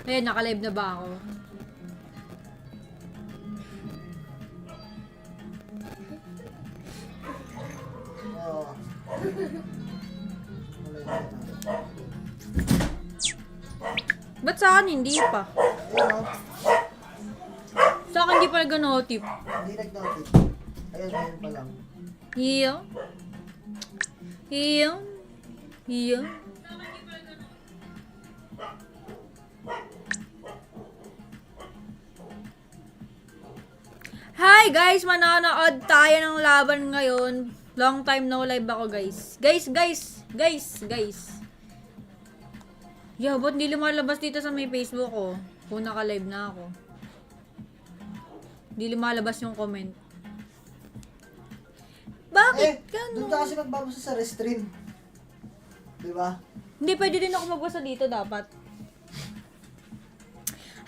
Ayun, naka-live na ba ako? Ba't sa akin hindi pa? Sa akin hindi pa nag-notif. Hindi nag-notif. Ayun, ayun pa lang. Iyo. Iyo. Iyo. Hi guys! Manonood tayo ng laban ngayon. Long time no live ako guys. Guys. Yeah, ba't di lumalabas dito sa may Facebook ko? Kung naka-live na ako. Di lumalabas yung comment. Bakit? Doon ka kasi magbabasa sa restream. Diba? Hindi, pwede din ako magbasa dito dapat.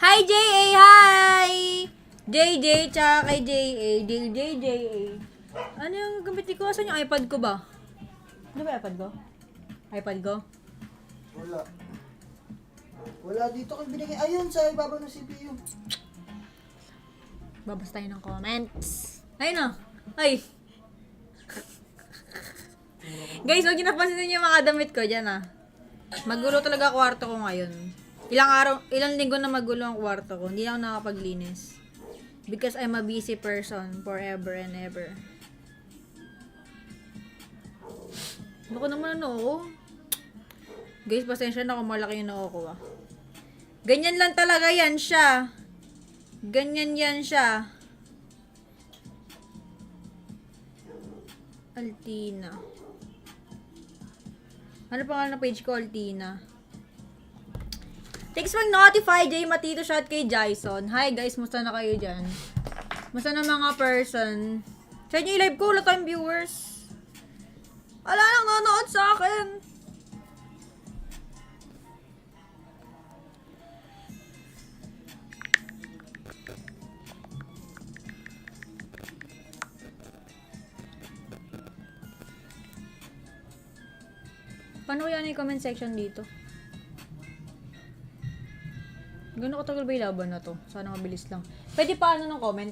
Hi JA! Hi! JJ, tsaka kay JA. Ano yung gamit ko? Saan yung iPad ko ba? Ano ba iPad ko? iPad ko? Wala dito kang binigay. Ayun, sa ibaba ng CPU. Babas tayo ng comments. Ayun na. Ay. Guys, huwag niyo napansinin yung mga damit ko dyan ah. Magulo talaga kwarto ko ngayon. Ilang linggo na magulo ang kwarto ko. Hindi ako nakapaglinis. Because I'm a busy person forever and ever. Bako naman ano ako. Guys, pasensya na kung malaki yung noo ko ah. Ganyan lang talaga yan siya. Ganyan yan siya. Altina. Ano pangalan ng page ko? Altina. Thanks for notify, Jay Matito shot kay Jason. Hi guys, musta na kayo dyan? Musta na mga person? Sa inyo i-live ko, wala tayong viewers. Wala nang nanonood sa akin. Paano yan yung comment section dito? Gano'n katagal ba yung laban na to? Sana mabilis lang. Pwede pa ano ng comment?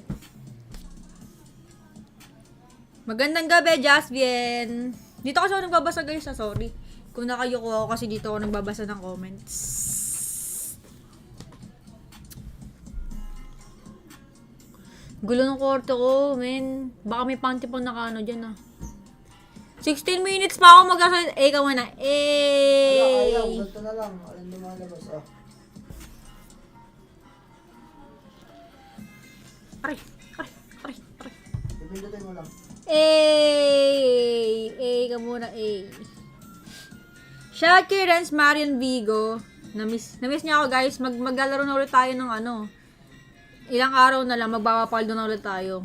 Magandang gabi, Jasmine! Dito kasi ako nagbabasa guys, sorry. Kung nakayuko ako kasi dito ako nagbabasa ng comments. Gulo ng kwarto ko, men. Baka may panty pang nakaano dyan ah. 16 minutes pa ako magkakalit. Eh, ka muna. Ayaw. Ganito na lang. Alin lumalabas ah. Aray. Pipindutin mo lang. Ka muna, Shout kay Renz Marion Vigo. Namiss niya ako guys. Maglalaro na ulit tayo ng ano. Ilang araw na lang. Magbabapaldo na ulit tayo.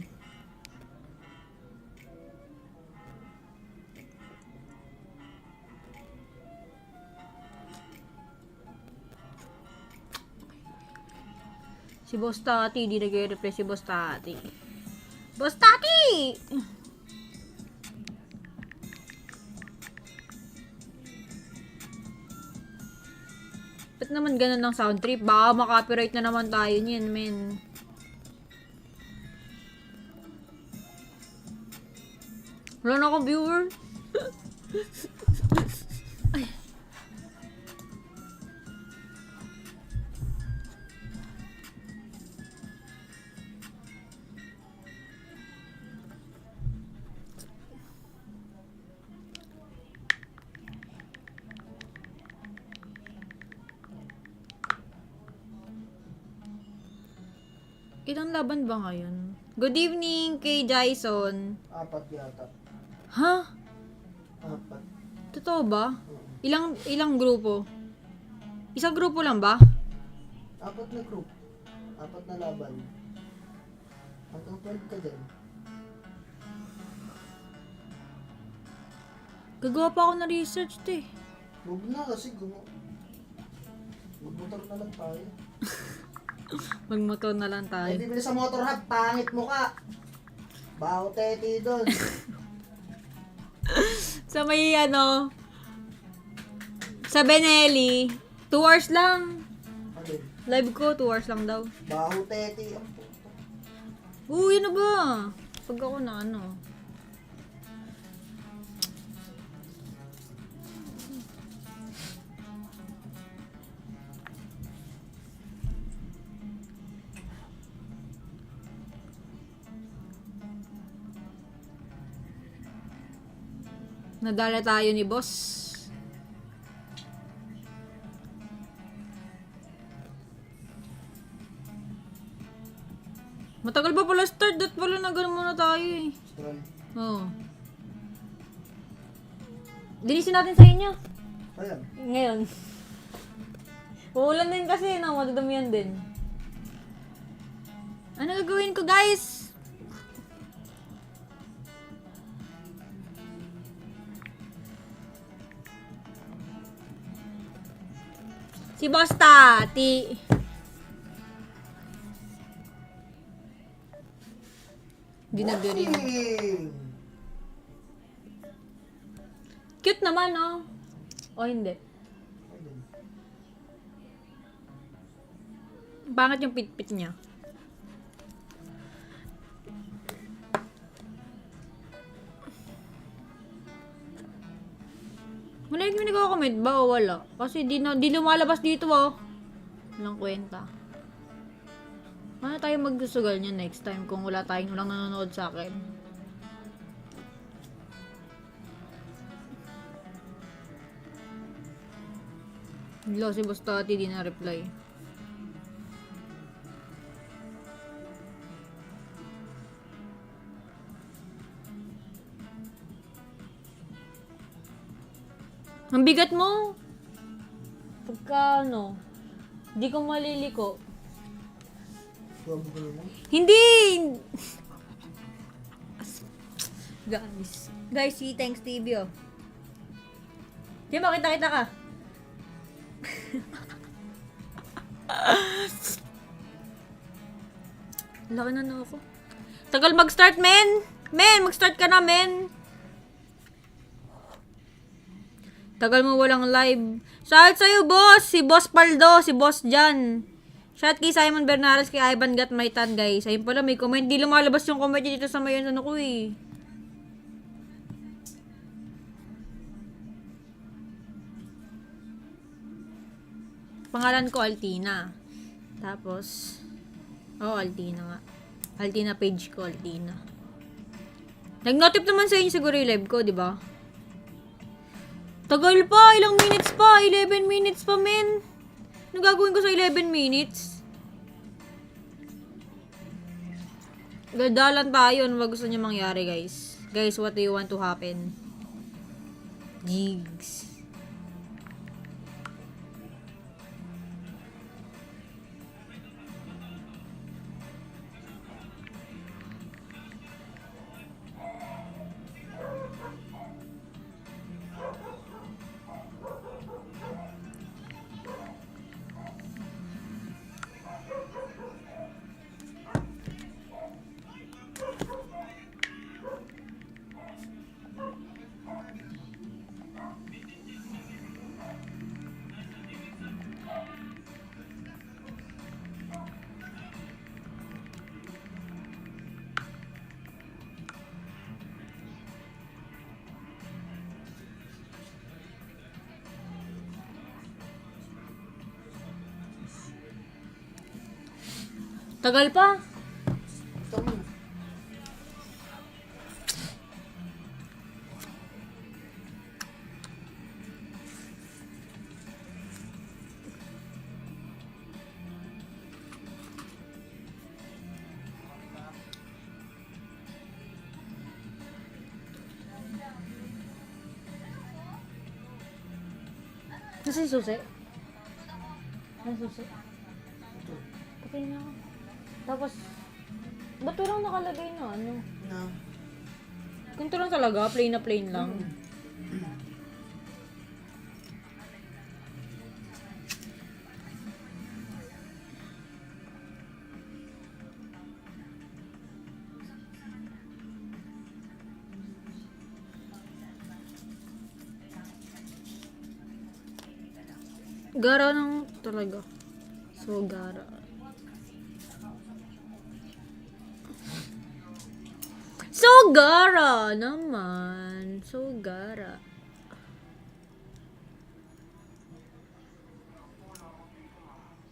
Si Boss Tati, di nag-reply si Boss Tati. Boss Tati! Ba't naman ganun ng sound trip? Baka makopyright na naman tayo niyan, men. Wala na akong viewer. Ay. Ilang laban ba ngayon? Good evening kay Jason. 4 yata. Ha? 4. Totoo ba? Ilang grupo? Isang grupo lang ba? 4 na group. 4 na laban. Hanggang 12 ka dyan. Gagawa pa ako na research, te. Huwag na kasi magmotor na lang tayo. Magmotor na lang tayo. Bibili sa motor hub, pangit mo ka. Baho teti doon. Sa may ano, Sa Benelli, 2 hours lang. Alin? Live ko, 2 hours lang daw. Baho teti. Yun na ba? Pag ako na ano. Nadala tayo ni boss. Matagal pa pala start, dat pala na ganun muna tayo eh. Strong. Oo. Dinisin natin sa inyo. Ayan. Ngayon. Uulan din kasi, no? Madudamihan din. Ano gagawin ko, guys? Si Boss Tati. Hindi nag-ring. Cute naman, no? O hindi? Pangit yung pit-pit niya. Wala yung nagko-comment ba o wala? Kasi di lumalabas dito, oh. Walang kwenta. Paano tayo magsusugal niya next time kung walang nanonood sa akin? Hello, si Boss Tati di na reply. Ang bigat mo. Pagka ano, di ko maliliko. Hindi! Guys, si Thanks TV, oh. Di ba, kita ka? Laki na ako. Tagal mag-start, men! Men, mag-start ka na, men! Tagal mo walang live. Shout sa'yo, boss! Si Boss Paldo, si Boss Jan. Shout kay Simon Bernales, kay Ivan Gatmaitan, guys. Ayun pala, may comment. Di lumalabas yung comment dito sa mayon ano ko, eh. Pangalan ko, Altina. Tapos, Altina nga. Altina page ko, Altina. Nag-notif naman sa inyo siguro yung live ko, di ba? Tagal pa! Ilang minutes pa! 11 minutes pa, men! Anong gagawin ko sa 11 minutes? Gadalan tayo. Ano ba gusto niya mangyari, guys? Guys, what do you want to happen? Gigs. Tagal pa. Nasa yung susi? Nasa susi? Patay na ako. Tapos, ba't lang nakalagay na ano? Na. Ganito lang talaga, plain na plain lang. Gara ng talaga. So, gara. So, gara naman. So, gara.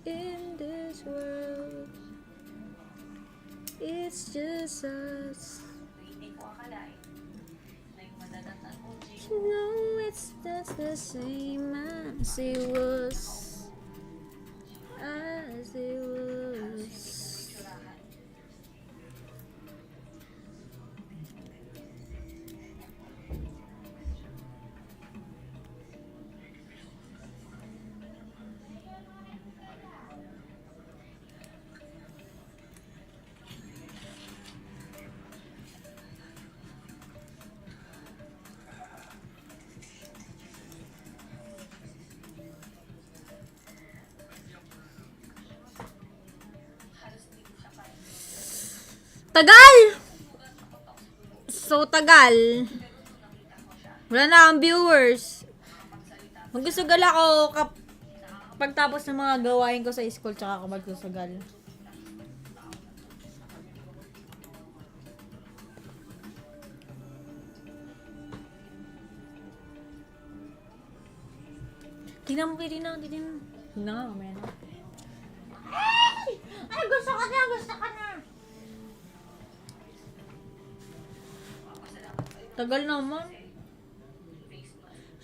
In this world, it's just us. You know it's just the same as it was. As it was. Tagal! So, tagal. Wala na akong viewers. Magsusugal ako pagtapos ng mga gawain ko sa school, tsaka ako magsusugal. Tingnan mo, tingnan mo. Tingnan nga, mamaya na. Ay, gusto ka na, gusto ka na. Tagal naman.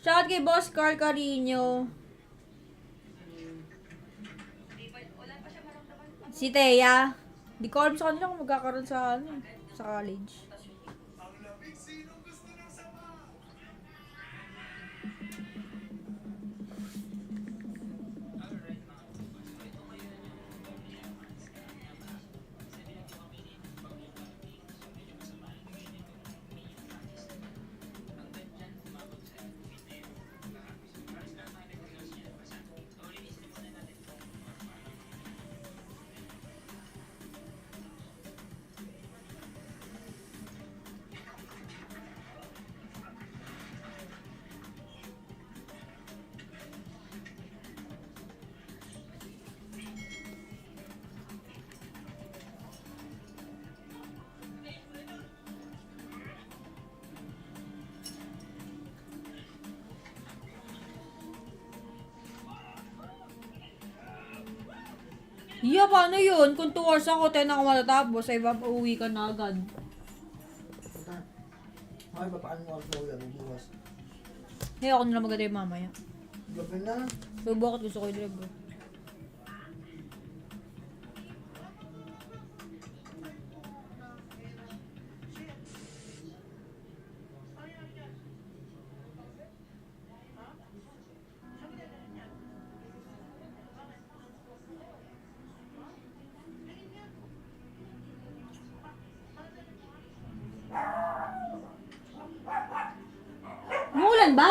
Shout kay Boss Carl Carino. Si Thea. Di ko alam sa kanila kung magkakaroon sa sa college. Yeah, paano yun? Kung 2 hours ako, 10 ako matatapos, ay uwi ka na agad. Ay, paano mo ako uwi? Bukas. Hey, ako na lang mag-drive mamaya. Gabi na. So, bakit gusto ko i-drive bro? Umulan ba?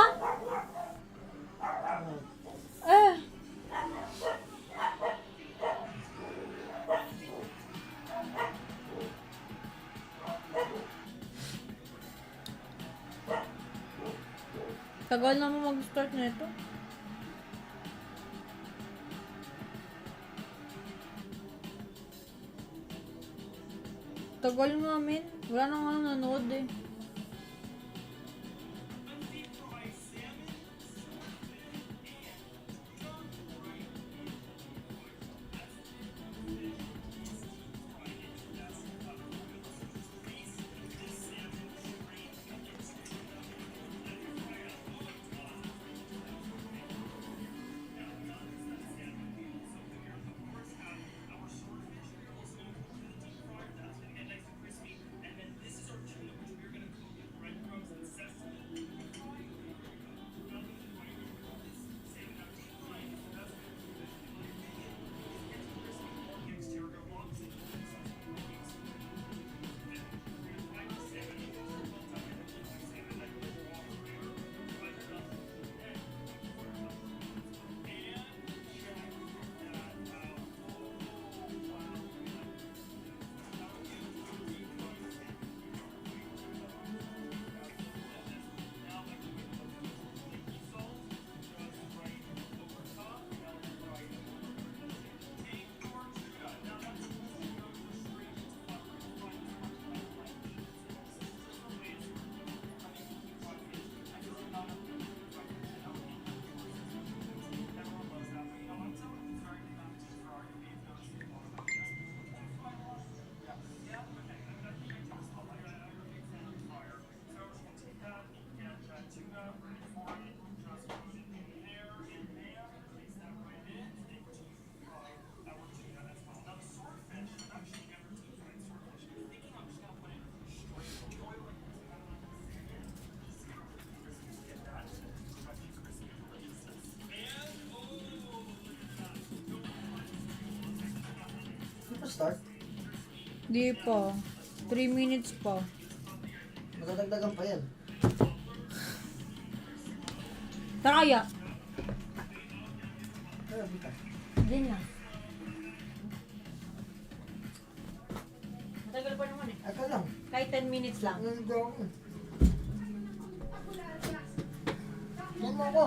Tagal na mo mag-start na ito. Tagal namin. Wala nang nanonood eh. mag-start? Di pa. 3 minutes pa. Madadagdagan pa yan. Tara kaya. Kaya, bita. Hindi na. Matagal pa naman eh. Aka lang. Kahit 10 minutes lang. Nandito ako. Yan mo ako.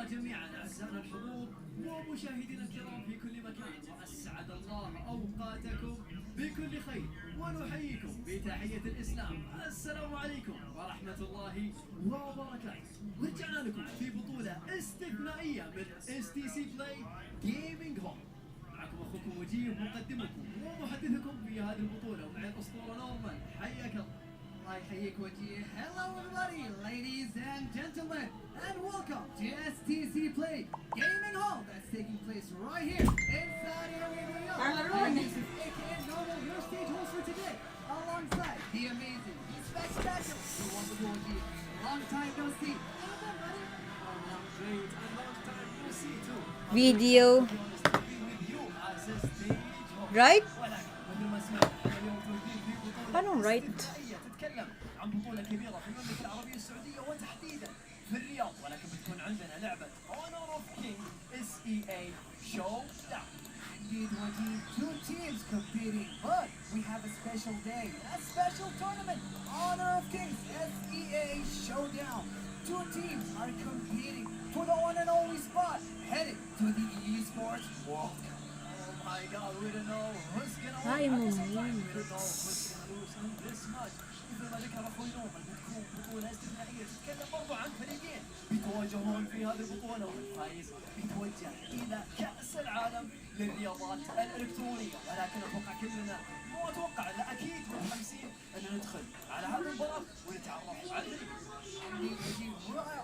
جميعا أعزائنا الحضور ومشاهدينا الكرام في كل مكان، وأسعد الله أوقاتكم بكل خير، ونحييكم بتحية الإسلام. السلام عليكم ورحمة الله وبركاته. ورجعنا لكم في بطولة استثنائية من STC Play Gaming Hall. معكم أخوكم وجيه مقدمكم ومحدثكم في هذه البطولة، ومع الأسطورة نورمان. حياك الله. الله يحييك وجيه. Hello everybody, ladies and gentlemen, and welcome to STC Play Gaming Hall that's taking place right here in Saudi Arabia. And this is aka Normal, your stage host for today, alongside the amazing, the spectacular, the wonderful Wajih. Long time no see. How you been, buddy? Oh, I'm great, and long time no see too. Video. To be with you as a stage host. Right? ولكن مثل ما سمعنا اليوم توجيه في بطولة Paano right? استثنائية تتكلم عن بطولة كبيرة في المملكة العربية السعودية وتحديدا في الرياض، ولكن بتكون عندنا لعبة Honor of Kings SEA Showdown. Indeed, Wajih, two teams competing, but we have a special day, a special tournament, Honor of Kings SEA Showdown. Two teams are competing for the one and only spot, headed to the Esports World Cup. حقيقة أريد أنه مسكن Ay, mo مسكن yun. مسكن this match مثل ما ذكر أخوي نوفل بتكون بطولة استثنائية تتكلم برضو عن فريقين بيتواجهون في هذه البطولة والفايز بيتوجه إلى كأس العالم للرياضات الإلكترونية ولكن أتوقع كلنا مو أتوقع لا أكيد متحمسين أن ندخل على هذه المباراة ونتعرف على الفريق.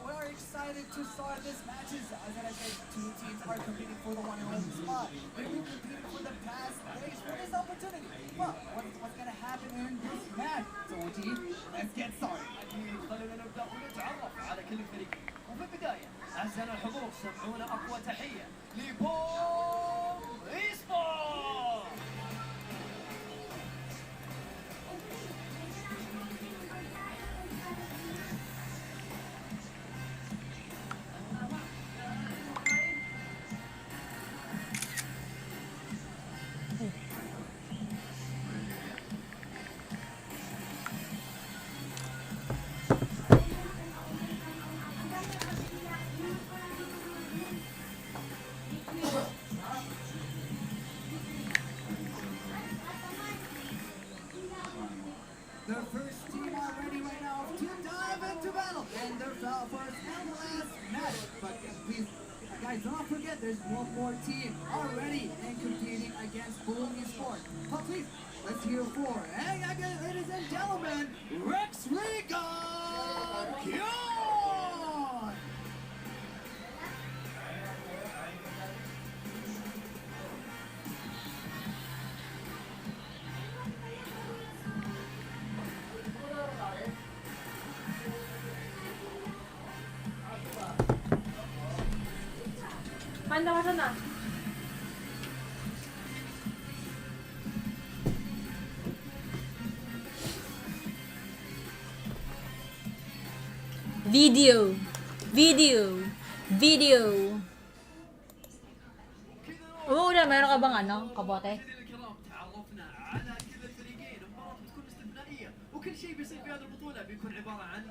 We are excited to start this matches. As I said, two teams are competing for the one and only spot. They've been competing for the past days for this opportunity. But what's going to happen in this match? So, OG, let's get started. أكيد خلينا نبدأ ونتعرف على كل فريق وفي البداية أعزائنا الحضور سمعونا أقوى تحية لبوم إيسبورت. The first team are ready right now to dive into battle. And their first and last match. But please, guys, don't forget there's one more team already and competing against Boom Esports. But please, let's hear for, hey, again, ladies and gentlemen, Rex Regan Kyon! Panda ka sana. Video. Umuuna, meron ka bang ano, kabote? الكرام تعرفنا على كل الفريقين المباراة بتكون استثنائية وكل شيء بيصير في هذه البطولة بيكون عبارة عن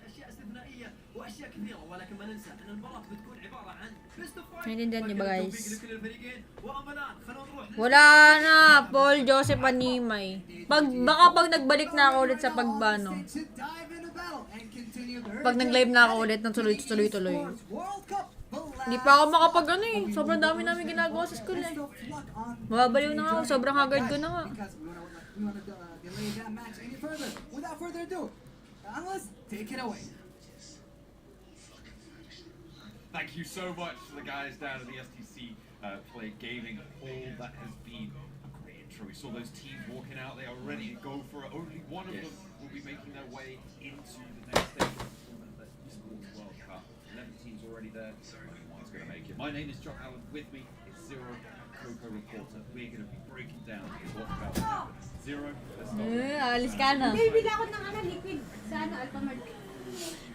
أشياء استثنائية وأشياء كثيرة ولكن ما ننسى أن المباراة بتكون عبارة عن best of five. Naiintindihan niyo ba, guys? التوفيق لكل الفريقين وأملان خلونا نروح Wala na, Paul Joseph Animay. Baka nagbalik na ako ulit sa pagbano. To dive into battle and continue their Pag nag-live na ako ulit ng tuloy-tuloy. World Cup. Hindi pa ako makapag ano eh. Sobrang dami namin ginagawa sa school eh. Mababaliw na nga ako. Sobrang haggard ko na nga. Because we want to delay that match any further. Without further ado, Alice, take it away. Thank you so much to the guys down at the STC Play Gaming Hall. That has been a great intro. We saw those teams walking out. They are ready to go for it. Only one of them will be making their way into the next stage of the Esports World Cup. 11 teams already there. Only one's going to make it. My name is John Allen. With me is Zero, Coco Reporter. We're going to be breaking down what's about to happen. Zero, let's start. Alis ka na. Bibili ako ng ano, liquid sa ano, Alphamart.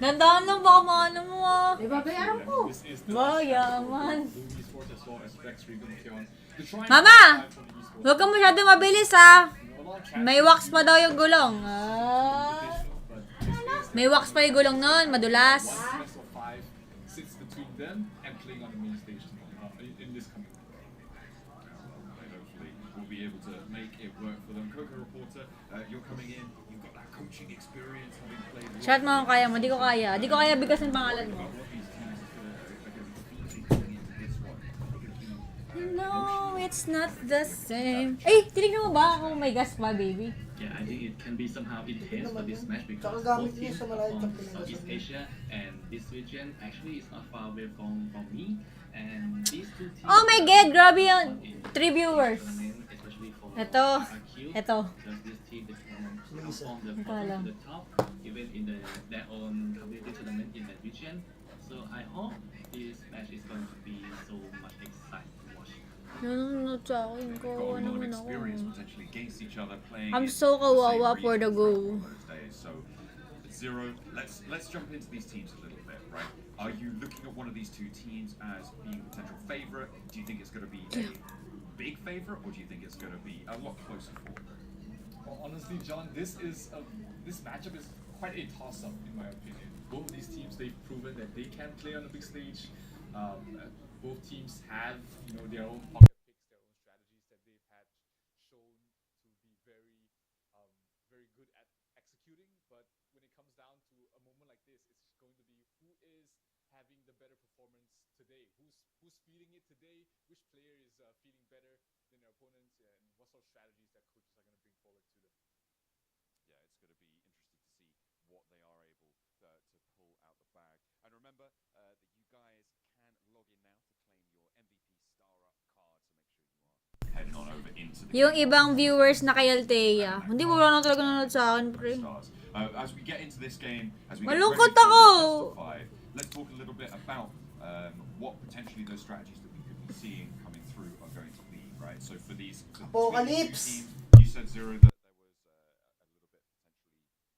Nandaan lang baka maano mo ah. Diba, bayaran ko. This is the Bayaman. Esports as well as Rex Regan Kion. To try and Mama! qualify for the Esports Huwag ka masyado mabilis ah. a lot of chat May wax pa daw yung gulong. Ah. but this is May wax pa yung gulong nun, madulas. one best of five sits between them and playing on the main stage in this coming week. And hopefully we'll be able to make it work for them. Coco Reporter, you're coming in, you've got that coaching experience, having played a lot. Shout mo kung kaya mo, di ko kaya. Di ko kaya bigkas ng pangalan mo. What these teams are going to be featuring coming into this one. They're going to be No, it's not the same. Eh, tinignan mo ba kung may gas pa, baby? Yeah, I think it can be somehow intense for this match because Tsaka gamit both niya teams sa are malayo from sa Southeast Pilipinas. Asia and this region actually is not far away from me. And these two teams Oh my God, grabe yun. 3 viewers. especially for Ito. IQ, Ito. because this team they can perform the Ito bottom lang. to the top even in their own community tournament in that region. So I hope this match is going to be so much exciting to watch. Nanonood sa akin. They've got Kawawa a lot of naman ako. experience potentially against each other playing. I'm in so the same kawawa for the regions go. those days. So, Zero, let's jump into these teams a little bit, right? Are you looking at one of these two teams as being a potential favorite? Do you think it's going to be a big favorite, or do you think it's going to be a lot closer for them? Well, honestly, John, this matchup is quite a toss-up in my opinion. Both of these teams, they've proven that they can play on the big stage. Both teams have, their own pocket picks, their own going to be who is having the better performance today, who's feeling it today, which player is feeling better than their opponents, and what sort of strategies that coaches are going to bring forward to them. Yeah, it's going to be interesting to see what they are able to pull out the bag. And remember that you guys can log in now to claim your MVP Star Up card, so make sure you are heading on over into the Yung game. ibang viewers na kay Altea. Hindi, wala na talaga nanonood sa akin, pre. As we get into this game, as we Malungkot get ready ako! for this best of 5, let's talk a little bit about what potentially those strategies that we could be seeing coming through are going to be, right? So for these Apocalypse! teams, you said, Zero, that there was a little bit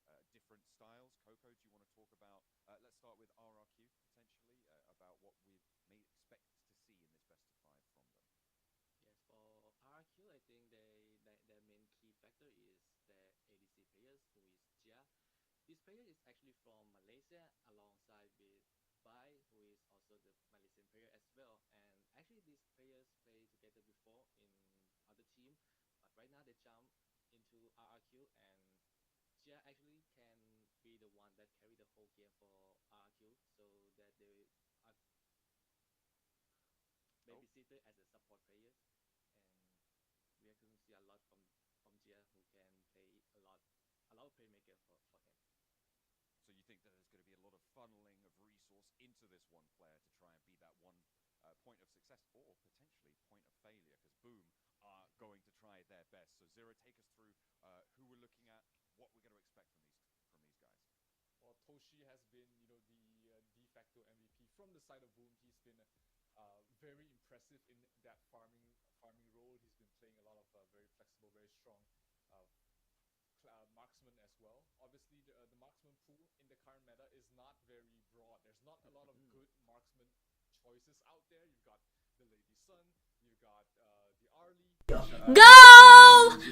potentially different styles. Coco, do you want to talk about, let's start with RRQ potentially, about what we may expect to see in this best of 5 from them. Yes, for RQ, I think their main key factor is their ADC players, who is Jia. This player is actually from Malaysia, alongside with Bai, who is also the Malaysian player as well. And actually, these players played together before in other team, but right now they jump into RRQ, and Jia actually can be the one that carry the whole game for RRQ, so that they are babysitter as a support players, and we are going to see a lot from Jia, who can play a lot of playmaker for him. So you think that there's going to be a lot of funneling of resource into this one player to try and be that one point of success, or potentially point of failure, because Boom are going to try their best. So Zero, take us through who we're looking at, what we're going to expect from these guys. Well, Toshi has been, the de facto MVP from the side of Boom. He's been very impressive in that farming role. He's been playing a lot of very flexible, very strong marksman as well. Obviously, the marksman pool in the current meta is not very broad. There's not a lot of good marksman choices out there. You've got the Lady Sun, you've got the Arlie. Go!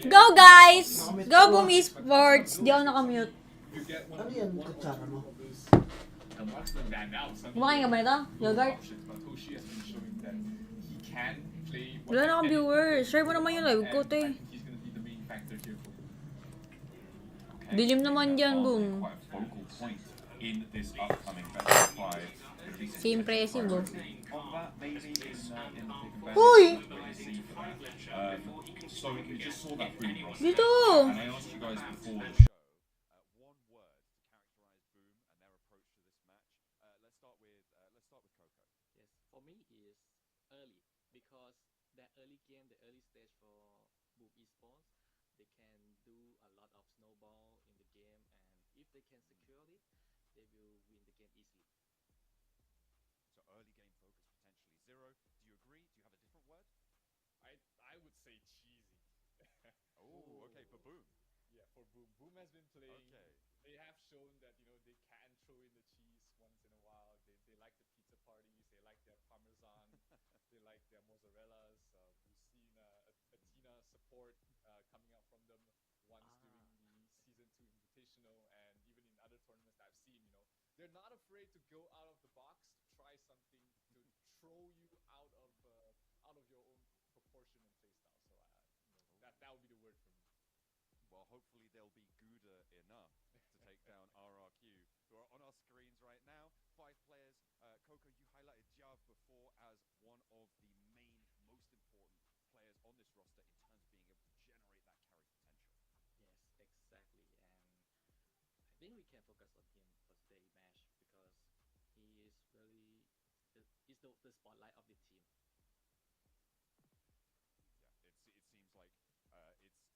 Go, guys! Go, Boom Esports! Di ako nakamute. You get one Ano yan, one or kutsara two mo? of those marksman that now suddenly Kumakain ka ba nito? Yogurt? options, but Toshi has been showing that he can play. Wala na akong viewers. Share mo naman yung live ko, And te. I think he's going to be the main factor here for Boom. Dilim naman dyan, Boom. Quite a focal point in this upcoming best of 5. Si impressive, oh. Of that, maybe in the pick and ban. Uy! So we just saw that pretty much. Dito! And I asked you guys before the show, one word to characterize Boom and their approach to this match. Let's start with Coco. Yes, for me is early, because that early game, the early stage for Boom Esports, they can do a lot of snowball in the game, and if they can secure it, they will win the game easily. So early game focus potentially. Zero, do you agree? Do you have a different word? I would say cheesy. Oh, okay, for Boom. Yeah, for Boom. Boom has been playing. Okay. They have shown that they can throw in the cheese once in a while. They like the pizza parties. They like their parmesan. They like their mozzarellas. We've seen Altina support coming out from them once during the season 2 invitational, and even in other tournaments that I've seen. They're not afraid to go out of the box to try something to throw you out of your own proportion and playstyle. So that would be the word for me. Well, hopefully they'll be Gouda enough to take down RRQ, who are on our screens right now. 5 players. Coco, you highlighted Jav before as one of the main, most important players on this roster in terms of being able to generate that carry potential. Yes, exactly. And I think we can focus on him for today's match, because he is really he's the spotlight of the team. Yeah, it seems like it's,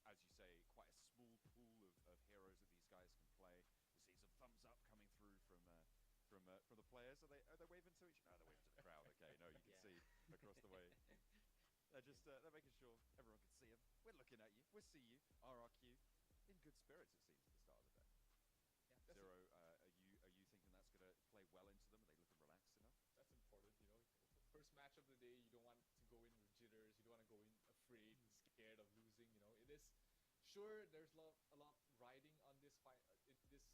as you say, quite a small pool of heroes that these guys can play. We're seeing some thumbs up coming through from the players. Are they waving to each other? No, they're waving to the crowd. Okay, no, you can see across the way. They're making sure everyone can see them. We're looking at you. We see you. RRQ in good spirits, it seems, at the start of the day. Yeah, Zero, are you thinking that's going to play well into them? Are they looking relaxed enough? that's important. First match of the day, you don't want to go in with jitters. You don't want to go in afraid and scared of losing. It is sure there's a lot riding on this fight, this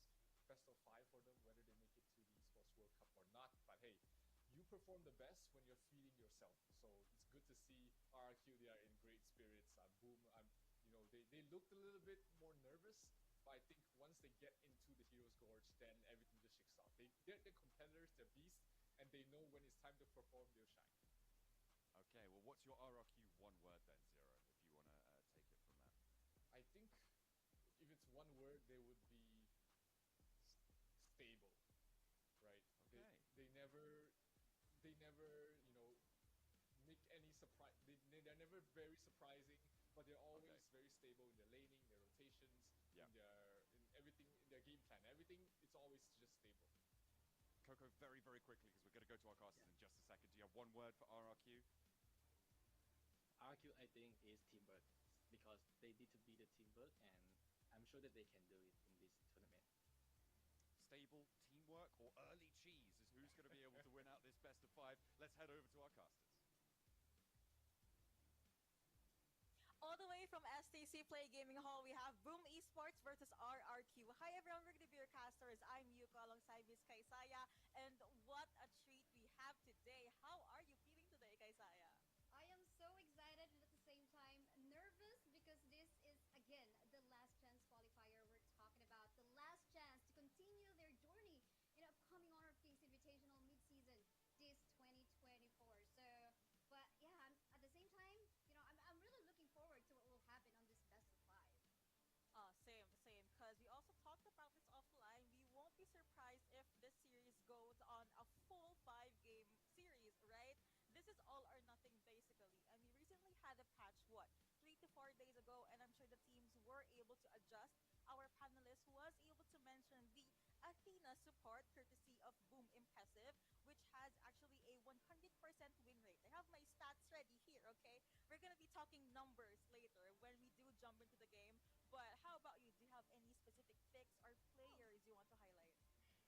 best of 5 for them, whether they make it to the Esports World Cup or not. But hey, you perform the best when you're feeding yourself. So it's good to see RRQ. They are in great spirits. Boom, they looked a little bit more nervous, but I think once they get into the Heroes Gorge, then everything just shakes off. they're competitors, they're beasts, and they know when it's time to perform, they'll shine. Okay, well, what's your RRQ one word then, Zero, if you want to take it from that? I think if it's one word, they would be stable, right? Okay. They never make any surprise. They're never very surprising, but they're always very stable in their laning, their rotations, Yeah. in everything, in their game plan. Everything, it's always just stable. Coco, very, very quickly, because we're going to go to our casters in just a second. Do you have one word for RRQ? RQ, I think, is teamwork because they need to be the teamwork, and I'm sure that they can do it in this tournament. Stable, teamwork, or early cheese is who's going to be able to win out this best of 5. Let's head over to our casters. All the way from STC Play Gaming Hall, we have Boom Esports versus RRQ. Hi everyone, we're going to be your casters. I'm Yuko alongside Miss Kaisaya. And what a treat we have today. How are you feeling today, Kaisaya? I am so excited and at the same time nervous because this is again the last chance qualifier we're talking about. The last chance to continue their journey in upcoming Honor of Kings Invitational mid-season this 2024. So, but yeah, at the same time, I'm really looking forward to what will happen on this best of 5. Same, because we also talked about this offline. We won't be surprised if this series goes on a full 5-game series, right? This is all or nothing basically. And we recently had a patch, 3 to 4 days ago, and I'm sure the teams were able to adjust. Our panelist was able to mention the Altina support courtesy of Boom Impressive, which has actually a 100% win rate. I have my stats ready here, okay? We're gonna be talking numbers later when we do jump into the game. But how about you? Do you have any specific picks or players you want to highlight?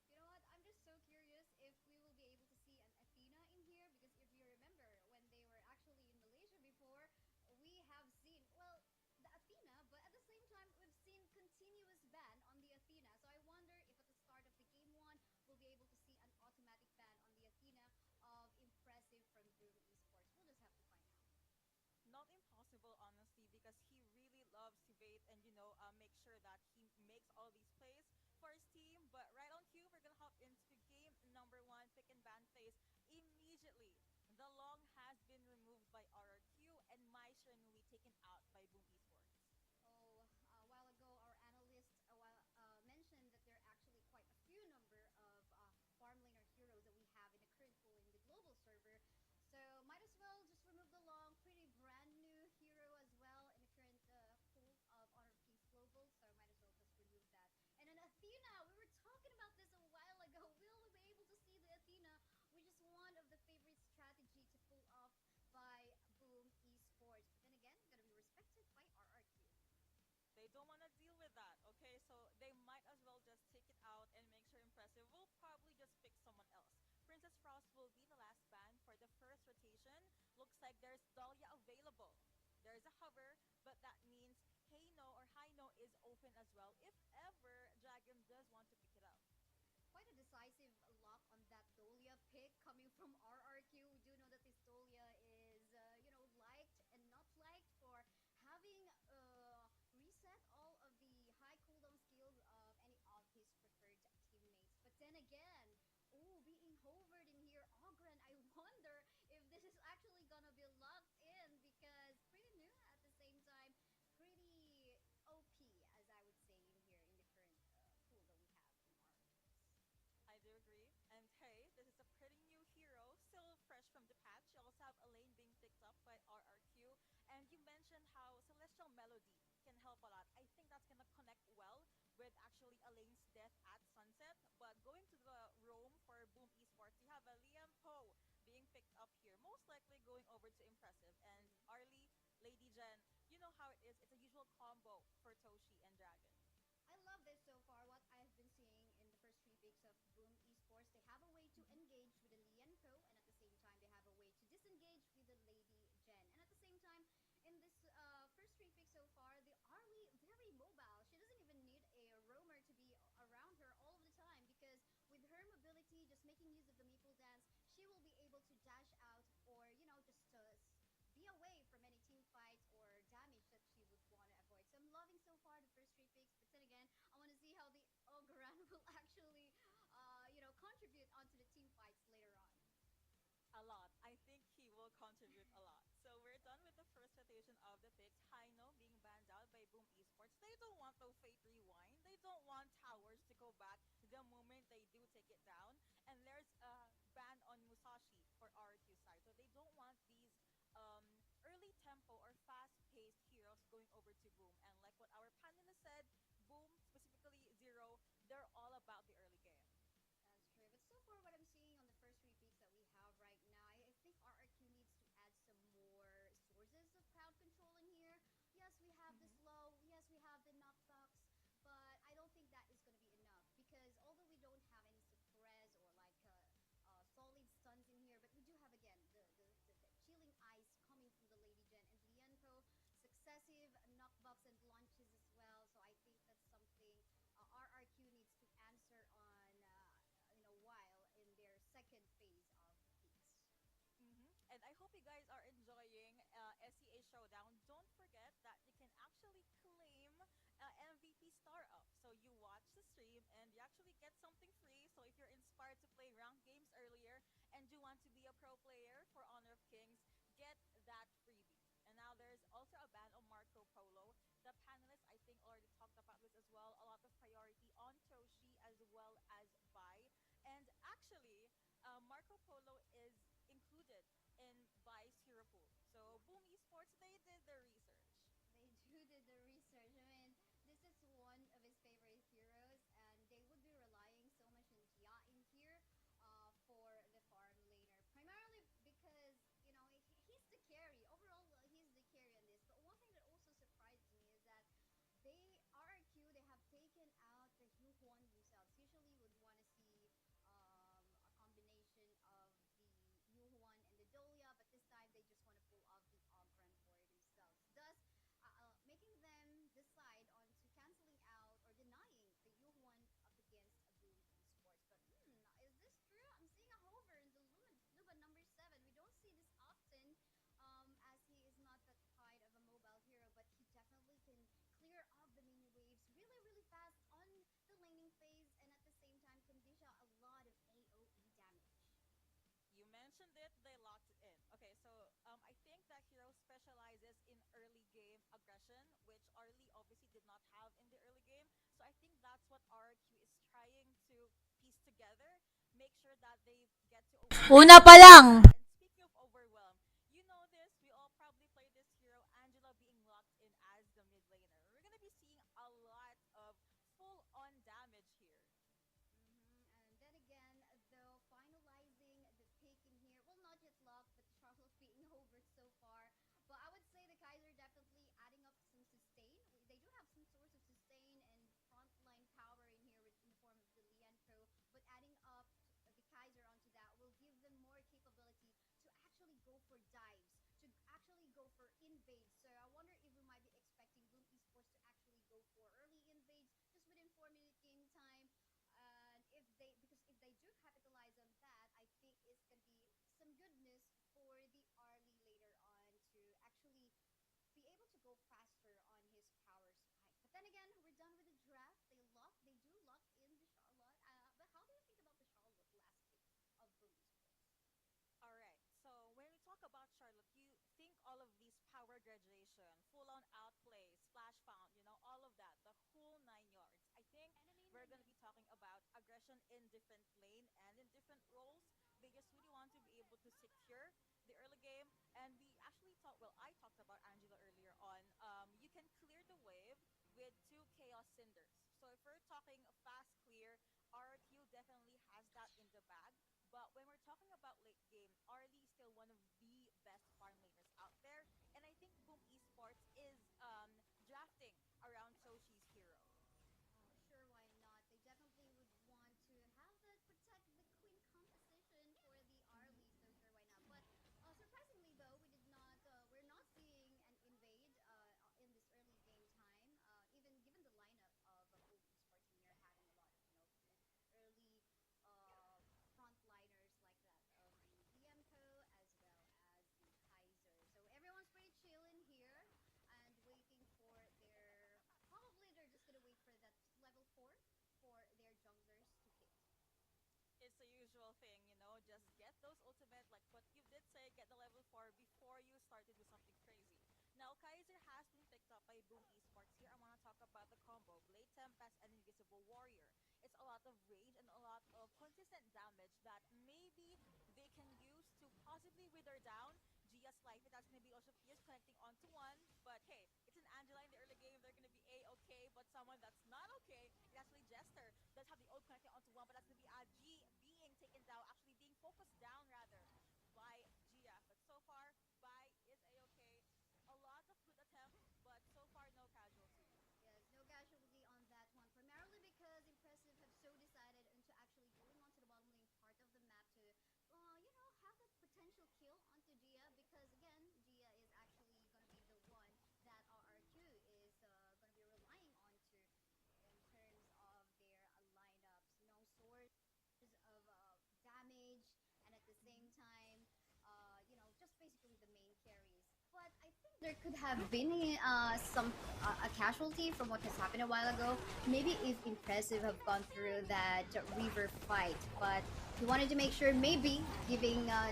You know what? I'm just so curious if we will be able to see an Athena in here because if you remember when they were actually in Malaysia before, we have seen, well, the Athena, but at the same time, we've seen continuous ban on the Athena. So I wonder if at the start of the game 1, we'll be able to see an automatic ban on the Athena of Impressive from Boom Esports. We'll just have to find out. Not impossible, honestly, because he really loves to bait and, make sure that he makes all these plays for his team. But right on cue, we're going to hop into game number 1, pick and ban phase. Immediately, the long has been removed by RRQ and Maestro will be taken out by Boom Esports. Oh, a while ago, our analyst mentioned that there are actually quite a few number of farm laner heroes that we have in the current pool in the global server. So might as well just remove the long, pretty brand new hero as well in the current pool of Honor of Kings Global. So might as well just remove that. And then Athena, we were talking about this a while ago. Will we be able to see the Athena, which is one of the favorite strategy to pull off by Boom Esports. But then again, gonna be respected by RRQ. They don't want to deal with that, okay? So they might as well just take it out and make sure Impressive will probably just pick someone else. Princess Frost will be the last ban for the first rotation. Looks like there's Dahlia available. There's a hover, but that means Hey No or High No is open as well if ever Dragon does want to pick it up. Quite a decisive lock on that Dahlia pick coming from RRQ. We do know that this Dahlia is, liked and not liked for having reset all of the high cooldown skills of any of his preferred teammates. But then again, being hovered in here, Ogren, I wonder if this is actually gonna be locked in because pretty new at the same time, pretty OP as I would say in here in the current pool that we have in our I do agree. And hey, this is a pretty new hero, still fresh from the patch. You also have Elaine being picked up by RRQ. And you mentioned how Celestial Melody can help a lot. I think that's gonna connect well with actually Elaine's death at Sunset. But going to the roam for Boom Esports, you have a Liam Poe being picked up here. Most likely going over to Impressive. And Arlie, Lady Jen, you know how it is. It's a usual combo for Toshi and Dragon. I love this so far, what I've been seeing in the first 3 picks of Boom Esports. They have a way to engage with the Lian Pro, and at the same time, they have a way to disengage with the Lady Jen. And at the same time, in this first 3 picks so far, the Arlie very mobile. She doesn't even need a roamer to be around her all of the time because with her mobility, just making use of the Maple Dance, she will be able to dash out or, just be away from any team fights or damage that she would want to avoid. So I'm loving so far the first 3 picks, but then again, I want to see how the Ogran will actually, contribute the picks, Hino being banned out by Boom Esports. They don't want the Fate Rewind. They don't want towers to go back the moment they do take it down. And there's a ban on Musashi for RQ side. So they don't want these early tempo or fast-paced heroes going over to Boom. And like what our panelists said, Boom, specifically Zero, they're all about the early game. That's true. But so far, what I'm seeing on the first three peaks that we have right now, I think RRQ needs to add some more sources of crowd control in here. Yes, we have the slow. Yes, we have the knockbacks. But I don't think that is going to be enough because although we don't have any suppress or like solid stuns in here, but we do have again the chilling ice coming from the Lady Gen and Lienko, successive knockbacks and launches as well. So I think that's something RRQ needs to answer on in a while in their second phase of peaks. And I hope you guys are enjoying SEA Showdown. Don't forget that you can actually claim MVP Star Up. So you watch the stream and you actually get something free. So if you're inspired to play ranked games earlier and you want to be a pro player for Honor of Kings, get that freebie. And now there's also a ban on Marco Polo. The panelists, I think, already talked about this as well. A lot of priority on Toshi as well as Bai. And actually, Marco Polo is included in Vice Hero Pool. So Boom Esports, they did their research. They do did the research. I mean, this is one of his favorite heroes, and they would be relying so much on Jia in here for the farm laner. Primarily because, he's the carry. Overall, he's the carry on this. But one thing that also surprised me is that they have taken out the Yuhuan themselves. Usually would want to see a combination of the Yuhuan and the Dolia, but this time they just want to pull off the Ogren for themselves. Thus, making them decide on to canceling out or denying the Yuhuan up against a Boom Esports. But is this true? I'm seeing a hover in the Luba number 7. We don't see this often as he is not that kind of a mobile hero, but he definitely can clear off the mini waves really, really fast on the laning phase and at the same time can dish out a lot of AoE damage. You mentioned it, they locked it in. Okay, so I think that hero specializes in early game aggression, which Arlie obviously did not have in the early game. So I think that's what RQ is trying to piece together, make sure that they get to Una overwhelm pa the lang! laner. And speaking of overwhelm, you know this, we all probably play this hero, Angela being locked in as the mid laner. We're gonna be seeing a lot of full-on damage here. And then again, though, finalizing the pick in here, well, not yet locked, but Charlotte being hovered so far. But I would say the Kaiser definitely adding up some sustain. They do have some source of sustain and frontline power in here in the form of the Lienko, but adding up the Kaiser onto that will give them more capability to actually go for dives, to actually go for invades. So I wonder if we might be expecting Bloom Esports to actually go for early invades just within 4 minute game time, and because if they do capitalize on that, I think it's gonna be some goodness for the Arlie later on to actually be able to go faster on his power spike. But then again, we're done with the draft. They do lock in the Charlotte. But how do you think about the Charlotte last pick of Boom Esports? All right. So when we talk about Charlotte, you think all of these power graduation, full-on outplay, splash found, all of that, the whole 9 yards. I think we're gonna be talking about aggression in different lane and in different roles. They just really want to be able to secure the early game. And we actually talked. Well, I talked about Angela earlier on. You can clear the wave with 2 Chaos Cinders. So if we're talking fast clear, RQ definitely has that in the bag. But when we're talking about late game, Arlie is still one of the best farm laners out there. And I think Boom Esports is drafting around Toshi's hero. Sure, why not? They definitely would want to have that protect the queen composition for the Arlie, so sure, why not? But surprisingly, though, we're not seeing an invade in this early game time. Even given the lineup of Boom Esports in here having a lot of good early uh, frontliners like that of the Liemko as well as the Kaiser. So everyone's pretty chill in here and waiting for their. Probably they're just gonna wait for that level 4 for their junglers to hit. It's a usual thing, just get those ultimate, like what you did say, get the level 4 before you start to do something crazy. Now, Kaiser has been picked up by Boom Esports. Here, I want to talk about the combo Blade Tempest and Invisible Warrior. It's a lot of range and a lot of consistent damage that maybe they can use to possibly wither down Gia's life. That's going to be also Fierce connecting onto one. But hey, it's an Angela in the early game. They're going to be A-okay. But someone that's not okay is actually Jester. Does have the ult connecting onto one, but that's going to be G being taken down, actually being focused down rather by Gia. But so far, Bai is A-okay. A lot of good attempts, but so far no casualty. Yes, no casualty on that one. Primarily because Impressive have so decided into actually going onto the bottom lane part of the map to, have that potential kill onto Gia. Because again, Gia is actually going to be the one that RRQ is going to be relying onto in terms of their lineups. Source of damage, and at the same time, just basically the main carries. But I think there could have been some a casualty from what has happened a while ago. Maybe if Impressive have gone through that river fight, but he wanted to make sure maybe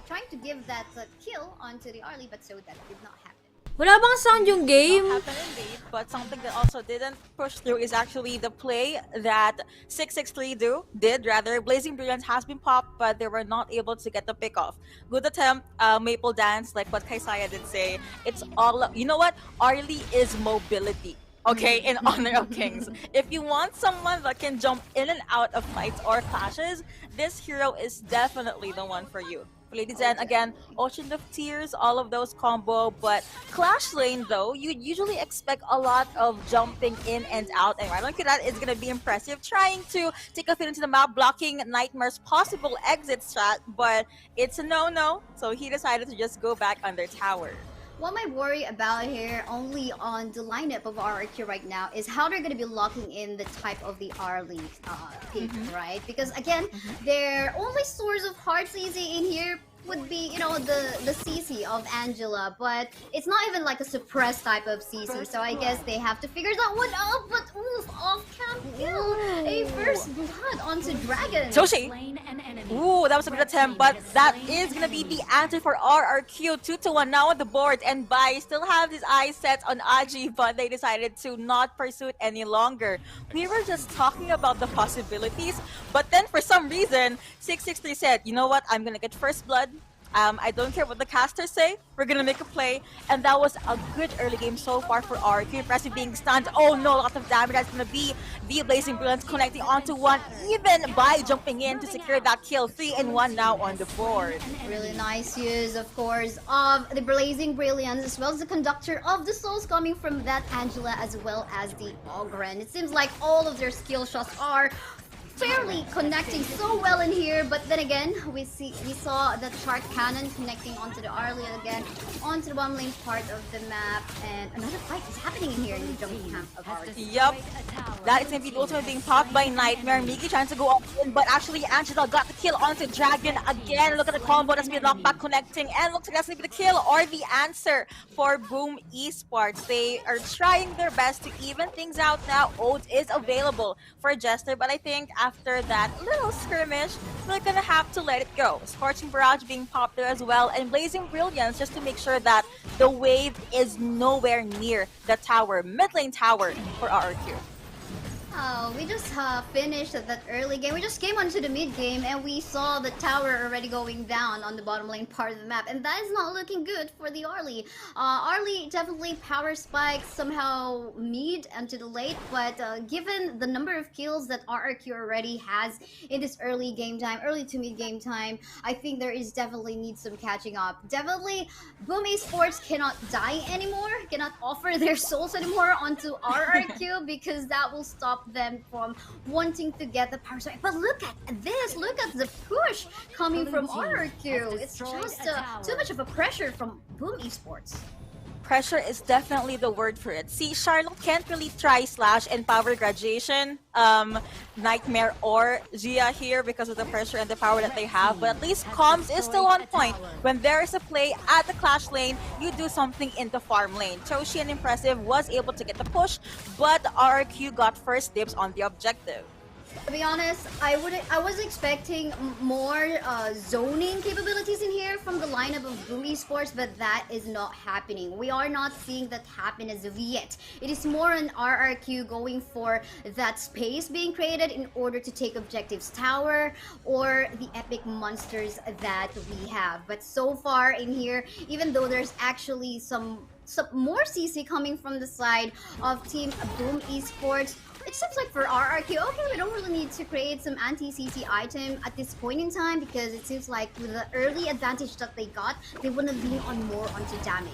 trying to give that kill onto the Arlie, but so that did not happen. Wala bang sound yung game? Not happen indeed, but something that also didn't push through is actually the play that 663 did rather. Blazing Brilliance has been popped, but they were not able to get the pick off. Good attempt, Maple Dance, like what Kaisaya did say. It's all, you know what? Arlie is mobility. Okay, in Honor of Kings. If you want someone that can jump in and out of fights or clashes, this hero is definitely the one for you. Ladies and again, Ocean of Tears, all of those combo, but Clash Lane though, you usually expect a lot of jumping in and out, and right like that is gonna be impressive, trying to take a fit into the map, blocking Nightmare's possible exit strat, but it's a no-no, so he decided to just go back under tower. What my worry about here, only on the lineup of RRQ right now, is how they're going to be locking in the type of the Arlie pick, right? Because again, their only source of hard CC in here would be, the CC of Angela, but it's not even like a suppressed type of CC, so I guess they have to figure that one out, but oof, off-cam kill! A first blood onto Dragon! Toshi! Ooh, that was a good attempt, but that is gonna be the answer for RRQ. 2-1 now on the board, and Bai still have his eyes set on Aji, but they decided to not pursue it any longer. We were just talking about the possibilities, but then for some reason, 663 said, you know what, I'm gonna get first blood. I don't care what the casters say. We're gonna make a play, and that was a good early game so far for RQ. Impressive being stunned. Oh no, a lot of damage. That's gonna be the Blazing Brilliance connecting onto one, even by jumping in to secure that kill. 3-1 now on the board. Really nice use, of course, of the Blazing Brilliance, as well as the Conductor of the Souls coming from that Angela, as well as the Ogren. It seems like all of their skill shots are fairly connecting so well in here, but then again, we saw the Shark Cannon connecting onto the Arlie again, onto the bottom lane part of the map, and another fight is happening in here in the jungle camp of ours. Yup, that is going to be the ultimate being popped by Nightmare. Miki trying to go all in, but actually Angela got the kill onto Dragon again. Look at the combo, that's going to be knockback connecting, and looks like that's going to be the kill or the answer for Boom Esports. They are trying their best to even things out now. Ult is available for Jester, but I think after that little skirmish, we're gonna have to let it go. Scorching Barrage being popped there as well, and Blazing Brilliance just to make sure that the wave is nowhere near the tower, mid lane tower for RRQ. Oh, we just finished that early game. We just came onto the mid game and we saw the tower already going down on the bottom lane part of the map, and that is not looking good for the Arlie. Arlie definitely power spikes somehow mid and to the late, but given the number of kills that RRQ already has in this early game time, early to mid game time, I think there is definitely needs some catching up. Definitely, Boom Esports cannot die anymore, cannot offer their souls anymore onto RRQ because that will stop them from wanting to get the power spike. But look at this, look at the push coming from RRQ. It's just too much of a pressure from Boom Esports. Pressure is definitely the word for it. See, Charlotte can't really try Slash and Power Graduation, Nightmare or Gia here because of the pressure and the power that they have, but at least Comms is still on point. When there is a play at the Clash lane, you do something in the farm lane. Toshi and Impressive was able to get the push, but RRQ got first dibs on the objective. To be honest, I was expecting more zoning capabilities in here from the lineup of Boom Esports, but that is not happening. We are not seeing that happen as of yet. It is more an RRQ going for that space being created in order to take objectives tower or the epic monsters that we have. But so far in here, even though there's actually some more CC coming from the side of Team Boom Esports, it seems like for RRQ, okay, we don't really need to create some anti-CC item at this point in time because it seems like with the early advantage that they got, they want to lean on more onto damage.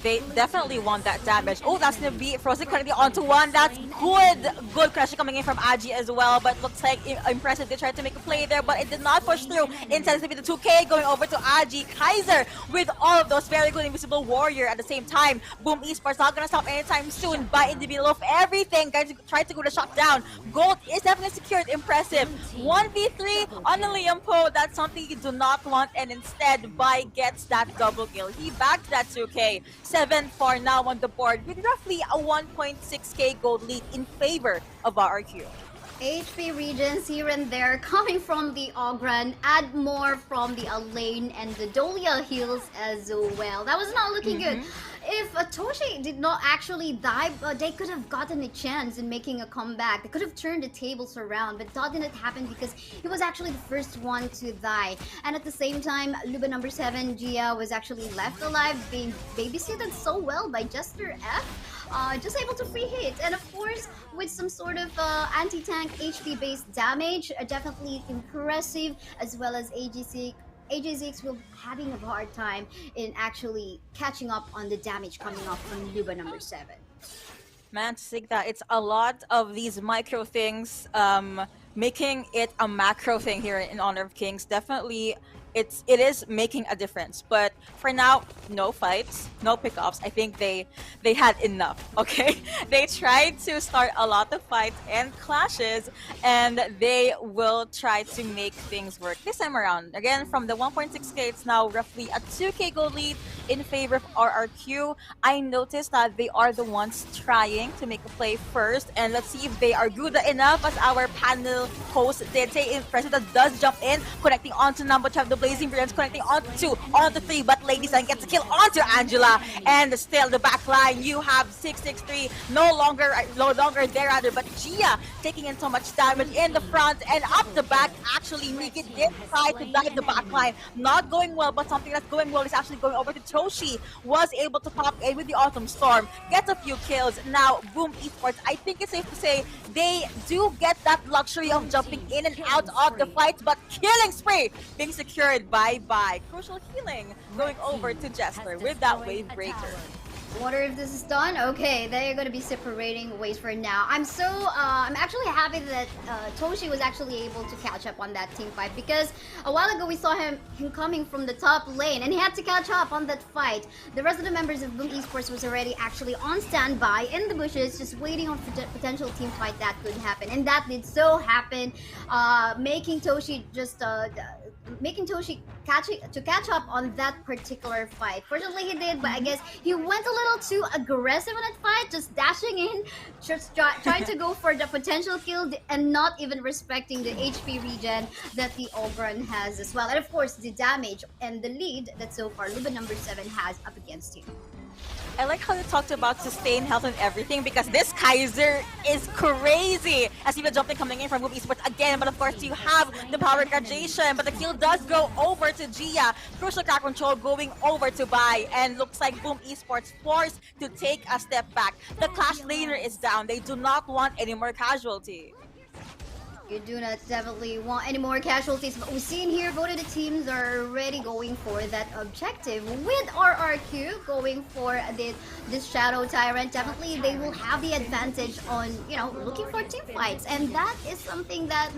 They definitely want that damage. Oh, that's gonna be Frozen connecting onto one. That's good connection coming in from Agi as well. But looks like impressive. They tried to make a play there, but it did not push through. Intends to be the 2K going over to Agi. Kaiser with all of those very good invisible warrior at the same time. Boom Esports not gonna stop anytime soon. By in the middle of everything, guys try to go to shot down. Gold is definitely secured. Impressive. 1v3 on the Liampo. That's something you do not want, and instead Bai gets that double kill. He bagged that 2K. 7 for now on the board with roughly a 1.6k gold lead in favor of RRQ. HP regions here and there coming from the Ogran, add more from the Alane and the Dolia heals as well. That was not looking good. If Toshi did not actually die, they could have gotten a chance in making a comeback. They could have turned the tables around, but that didn't happen because he was actually the first one to die. And at the same time, Luba number 7, Gia, was actually left alive, being babysitted so well by Jester F. Just able to free hit, and of course with some sort of anti-tank HP based damage, definitely impressive, as well as AJ6 will having a hard time in actually catching up on the damage coming off from Luba number 7. Man, Sigda, it's a lot of these micro things making it a macro thing here in Honor of Kings. Definitely it is making a difference, but for now, no fights, no pickups. I think they had enough. Okay, they tried to start a lot of fights and clashes, and they will try to make things work this time around. Again, from the 1.6k, it's now roughly a 2k gold lead in favor of RRQ. I noticed that they are the ones trying to make a play first, and let's see if they are good enough. As our panel host did say, President does jump in, connecting onto number 12, the Blazing Brilliance connecting onto 3, but Ladies and gets a kill onto Angela, and still the back line, you have 663, no longer there rather, but Gia taking in so much damage in the front and up the back. Actually, Miki did try to dive the back line, not going well, but something that's going well is actually going over to Toshi, was able to pop in with the Autumn Storm, gets a few kills. Now, Boom Esports, I think it's safe to say they do get that luxury of jumping in and out of the fight, but killing spree being secured by Crucial healing going over to Jester with that wave breaker. Wonder if this is done. Okay, they're gonna be separating ways for now. I'm actually happy that Toshi was actually able to catch up on that team fight, because a while ago we saw him coming from the top lane and he had to catch up on that fight. The rest of the members of Boom Esports was already actually on standby in the bushes, just waiting on potential team fight that could happen, and that did so happen, making Toshi catch up on that particular fight. Fortunately, he did, but I guess he went a little too aggressive in that fight, just dashing in, just trying to go for the potential kill and not even respecting the HP regen that the Ogran has as well. And of course, the damage and the lead that so far Luba number 7 has up against him. I like how you talked about sustain health and everything, because this Kaiser is crazy. As even jumping coming in from Boom Esports again, but of course you have the power graduation, but the kill does go over to Gia. Crucial cat control going over to Bai, and looks like Boom Esports forced to take a step back. The Clash laner is down. They do not want any more casualty. You do not definitely want any more casualties, but we see in here both of the teams are already going for that objective. With RRQ going for this Shadow Tyrant, definitely they will have the advantage on, looking for team fights, and that is something that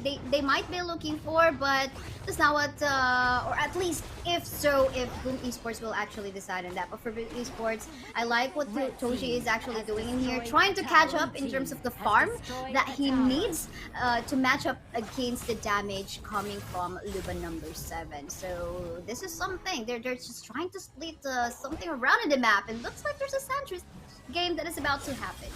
they might be looking for, but that's not what, or at least if Boom Esports will actually decide on that. But for Boom Esports, I like what Toshi is actually doing in here, trying to catch up in terms of the farm that he needs to match up against the damage coming from Luba number 7. So this is something they're just trying to split something around in the map, and looks like there's a Sandris game that is about to happen.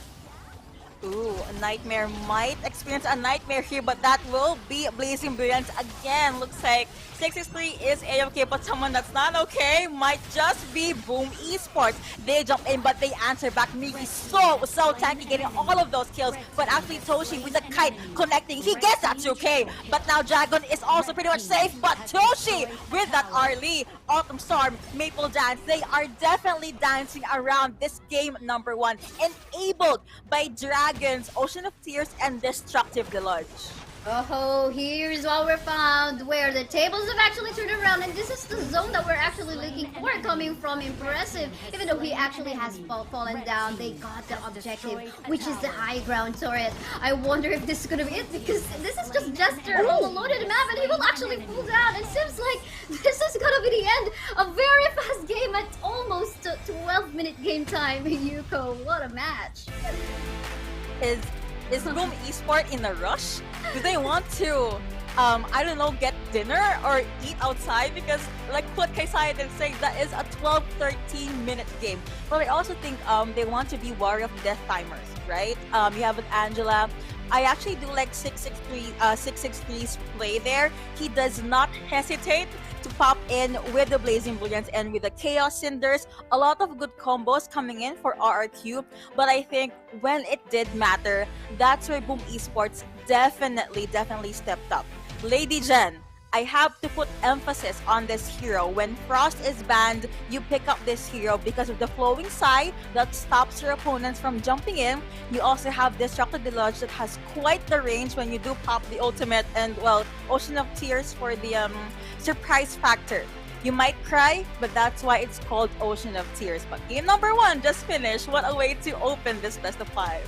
Ooh, a Nightmare might experience a nightmare here, but that will be Blazing Brilliance again. Looks like 663 is AFK, but someone that's not okay might just be Boom Esports. They jump in, but they answer back. Migi so tanky, getting all of those kills. But actually, Toshi with the kite connecting, he gets that 2K. But now Dragon is also pretty much safe. But Toshi with that Arlie, Autumn Storm, Maple Dance, they are definitely dancing around this game number 1, enabled by Dragon's Ocean of Tears and Destructive Deluge. Oh, here's what we're found, where the tables have actually turned around, and this is the zone that we're actually looking for, coming from Impressive. Even though he actually has fallen down, they got the objective, which is the high ground turret. I wonder if this is gonna be it, because this is just Jester all alone in the map, and he will actually fall down. It seems like this is gonna be the end. A very fast game at almost 12-minute game time. Yuko, what a match. Is Boom Esport in a rush? Do they want to, I don't know, get dinner or eat outside? Because like what Kaisai did say, that is a 12-13 minute game. But I also think they want to be wary of death timers, right? You have an Angela. I actually do like 663's play there. He does not hesitate to pop in with the Blazing Brilliance and with the Chaos Cinders. A lot of good combos coming in for RRQ. But I think when it did matter, that's where Boom Esports definitely stepped up. Lady Jen, I have to put emphasis on this hero. When Frost is banned, you pick up this hero because of the flowing Sai that stops your opponents from jumping in. You also have Destructive Deluge that has quite the range when you do pop the ultimate, and well, Ocean of Tears for the surprise factor. You might cry, but that's why it's called Ocean of Tears. But game number 1 just finished. What a way to open this best of 5.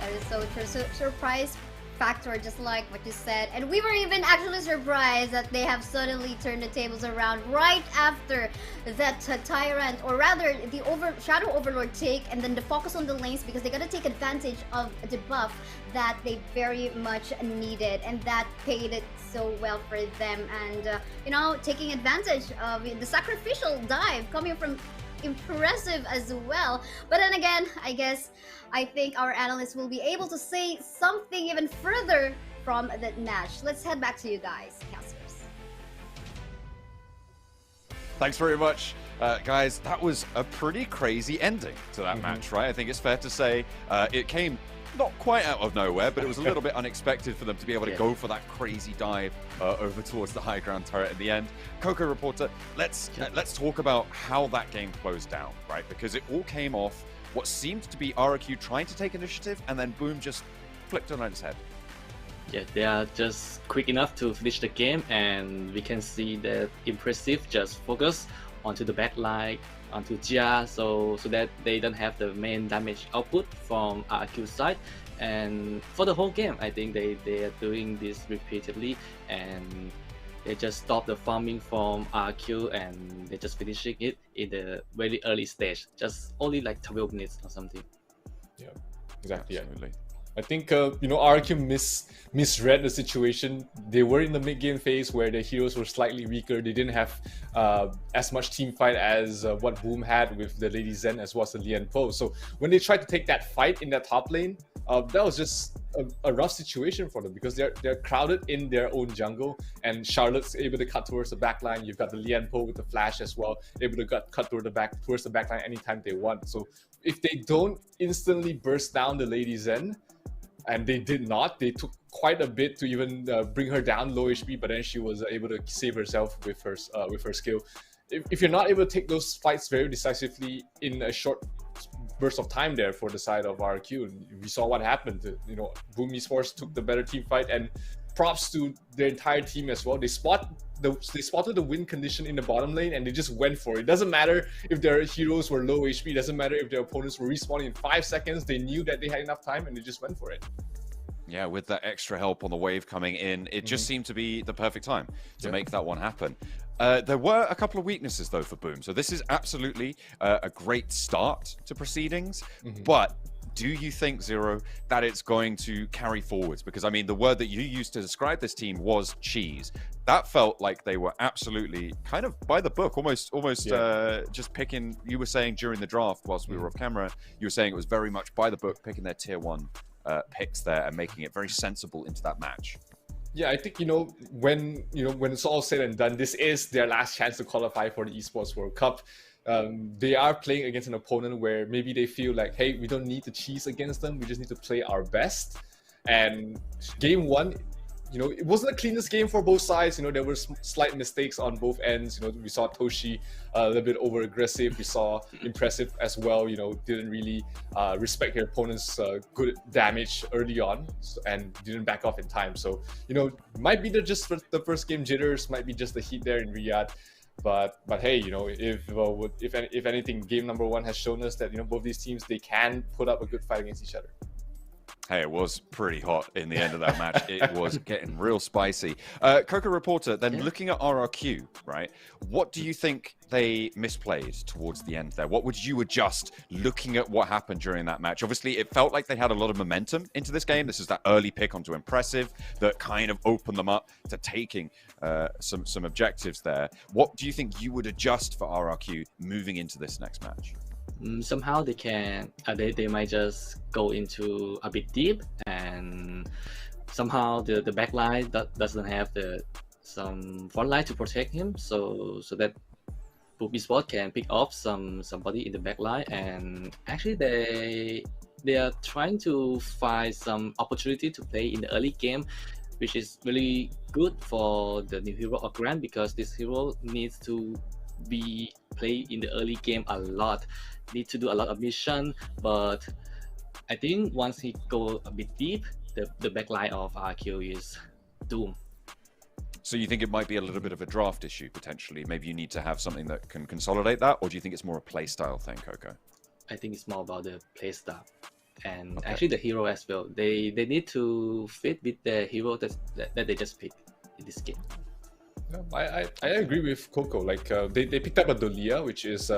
That is so true. Surprise factor, just like what you said. And we were even actually surprised that they have suddenly turned the tables around right after that Tyrant, or rather the Shadow Overlord take, and then the focus on the lanes, because they gotta take advantage of the buff that they very much needed, and that paid it so well for them. And you know, taking advantage of the sacrificial dive coming from Impressive as well. But then again, I think our analysts will be able to say something even further from that match. Let's head back to you guys, casters. Thanks very much, guys. That was a pretty crazy ending to that match, right? I think it's fair to say it came not quite out of nowhere, but it was a little bit unexpected for them to be able to go for that crazy dive over towards the high ground turret in the end. Coco Reporter, let's talk about how that game closed down, right? Because it all came off what seemed to be RRQ trying to take initiative, and then Boom just flipped it on its head. Yeah, they are just quick enough to finish the game, and we can see that Impressive just focus onto the backline, onto Jia, so that they don't have the main damage output from RQ side. And for the whole game, I think they are doing this repeatedly, and they just stop the farming from RQ, and they just finishing it in the very early stage, just only like 12 minutes or something. Yeah, exactly. Absolutely. I think you know, RQ misread the situation. They were in the mid game phase where the heroes were slightly weaker. They didn't have as much team fight as what Boom had with the Lady Zen as well as the Lian Po. So when they tried to take that fight in that top lane, that was just a rough situation for them, because they're crowded in their own jungle, and Charlotte's able to cut towards the backline. You've got the Lian Po with the flash as well, able to cut towards the backline anytime they want. So if they don't instantly burst down the Lady Zen, and they did not, they took quite a bit to even bring her down low HP, but then she was able to save herself with her skill. If you're not able to take those fights very decisively in a short burst of time there for the side of RQ, we saw what happened. You know, Boom Esports took the better team fight, and props to their entire team as well. They spotted the win condition in the bottom lane, and they just went for it. It doesn't matter if their heroes were low HP, it doesn't matter if their opponents were respawning in 5 seconds. They knew that they had enough time, and they just went for it. Yeah, with that extra help on the wave coming in, it just seemed to be the perfect time to make that one happen. There were a couple of weaknesses, though, for Boom. So this is absolutely a great start to proceedings, but do you think, Zero, that it's going to carry forwards? Because, I mean, the word that you used to describe this team was cheese. That felt like they were absolutely kind of by the book, almost just picking. You were saying during the draft, whilst we were off camera, you were saying it was very much by the book, picking their tier 1 picks there and making it very sensible into that match. Yeah, I think when it's all said and done, this is their last chance to qualify for the Esports World Cup. They are playing against an opponent where maybe they feel like, hey, we don't need to cheese against them. We just need to play our best. And game one, it wasn't the cleanest game for both sides. There were slight mistakes on both ends. We saw Toshi a little bit over aggressive. We saw Impressive as well. Didn't really respect their opponent's good damage early on and didn't back off in time. So might be just the first game jitters, might be just the heat there in Riyadh. But hey, if anything, game number one has shown us that both these teams, they can put up a good fight against each other. Hey, it was pretty hot in the end of that match. It was getting real spicy. Coco Reporter, then looking at RRQ, right? What do you think they misplayed towards the end there? What would you adjust looking at what happened during that match? Obviously, it felt like they had a lot of momentum into this game. This is that early pick onto Impressive that kind of opened them up to taking some objectives there. What do you think you would adjust for RRQ moving into this next match? Somehow they can they might just go into a bit deep, and somehow the backline doesn't have some front line to protect him, so that Boom Esports can pick off somebody in the backline. And actually they are trying to find some opportunity to play in the early game, which is really good for the new hero of Grand, because this hero needs to be played in the early game a lot, need to do a lot of mission. But I think once he go a bit deep, the backline of RQ is doomed. So you think it might be a little bit of a draft issue potentially? Maybe you need to have something that can consolidate that, or do you think it's more a play style thing, Coco? I think it's more about the play style, and actually the hero as well. They need to fit with the hero that they just picked in this game. I agree with Coco. Like they picked up a Dolia, which is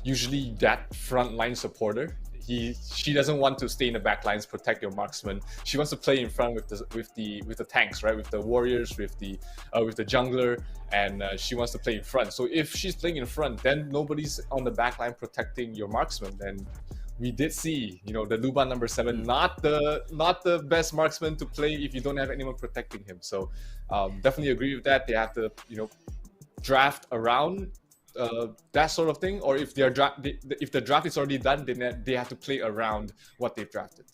usually that frontline supporter. She doesn't want to stay in the back lines, protect your marksman. She wants to play in front with the tanks, right? With the warriors, with the jungler, and she wants to play in front. So if she's playing in front, then nobody's on the back line protecting your marksman. Then we did see, the Luban number 7, not the best marksman to play if you don't have anyone protecting him. So definitely agree with that. They have to, draft around that sort of thing, or if if the draft is already done, then they have to play around what they've drafted.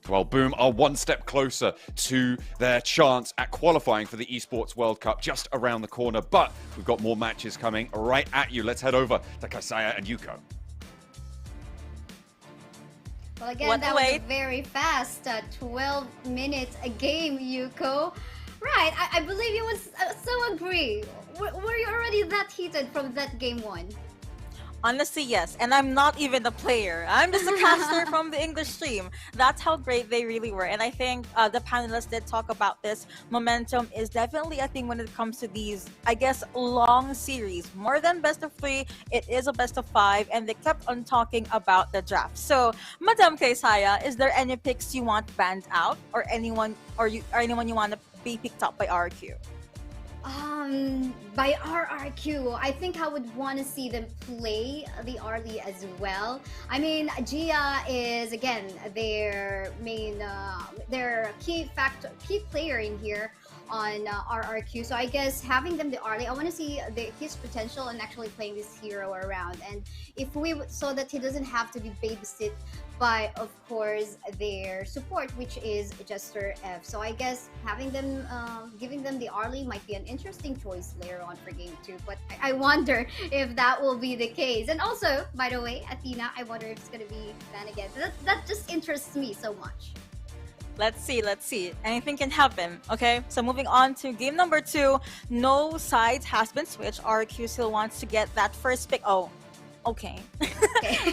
Well, Boom are one step closer to their chance at qualifying for the Esports World Cup, just around the corner. But we've got more matches coming right at you. Let's head over to Kaisaya and Yuko. Well, again, that was a very fast 12 minutes a game, Yuko. Right, I believe you would so agree. Were you already that heated from that game one? Honestly, yes. And I'm not even a player. I'm just a caster from the English stream. That's how great they really were. And I think the panelists did talk about this. Momentum is definitely a thing when it comes to these, I guess, long series. More than best of 3, it is a best of 5. And they kept on talking about the draft. So, Madam Kaisaya, is there any picks you want banned out? Or anyone you want to be picked up by RQ? By RRQ, I think I would want to see them play the Arlie as well. I mean, Gia is again their main, their key player in here on RRQ. So I guess having them the Arlie, I want to see his potential in actually playing this hero around. And if so that he doesn't have to be babysit by, of course, their support, which is Jester F. So I guess having them, giving them the Arlie might be an interesting choice later on for game 2. But I wonder if that will be the case. And also, by the way, Altina, I wonder if it's going to be banned again. That just interests me so much. Let's see. Anything can happen, okay? So moving on to game number 2. No sides has been switched. RQ still wants to get that first pick. Oh, okay.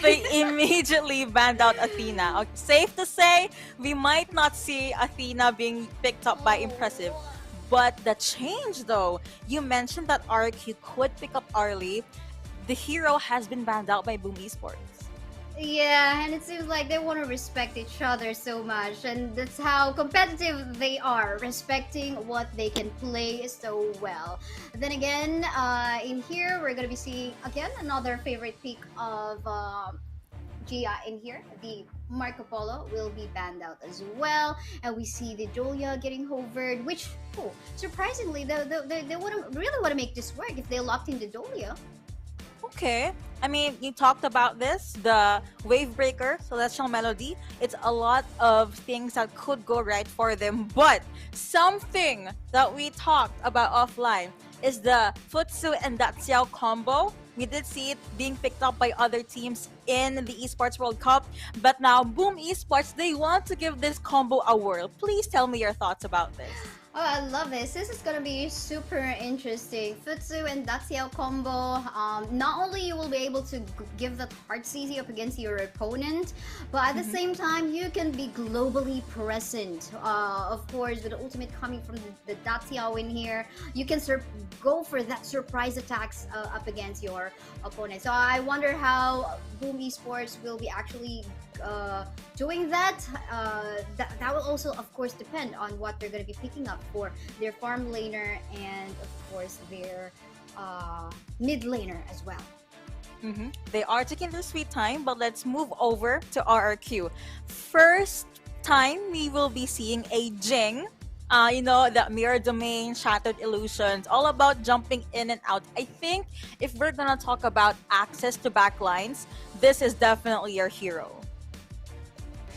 They immediately banned out Athena. Okay. Safe to say, we might not see Athena being picked up by Impressive. But the change though, you mentioned that RQ could pick up Arlie. The hero has been banned out by Boom Esports. Yeah, and it seems like they want to respect each other so much, and that's how competitive they are, respecting what they can play so well. Then again, in here, we're going to be seeing, again, another favorite pick of Gia in here, the Marco Polo will be banned out as well, and we see the Julia getting hovered, which surprisingly they wouldn't really want to make this work if they locked in the Julia. Okay. I mean, you talked about this, the wave breaker, celestial melody. It's a lot of things that could go right for them, but something that we talked about offline is the Futsu and Daxiao combo. We did see it being picked up by other teams in the Esports World Cup, but now Boom Esports, they want to give this combo a whirl. Please tell me your thoughts about this. Oh, I love this. This is gonna be super interesting. Futsu and Daxiao combo. Not only you will be able to give that hard CC up against your opponent, but at the same time you can be globally present. Of course, with the ultimate coming from the Daxiao in here, you can go for that surprise attacks up against your opponent. So I wonder how Boom Esports will be actually doing that. That will also, of course, depend on what they're going to be picking up for their farm laner and, of course, their mid laner as well. They are taking their sweet time, but let's move over to RRQ. First time we will be seeing a Jing. The mirror domain, shattered illusions, all about jumping in and out. I think if we're gonna talk about access to backlines, this is definitely your hero.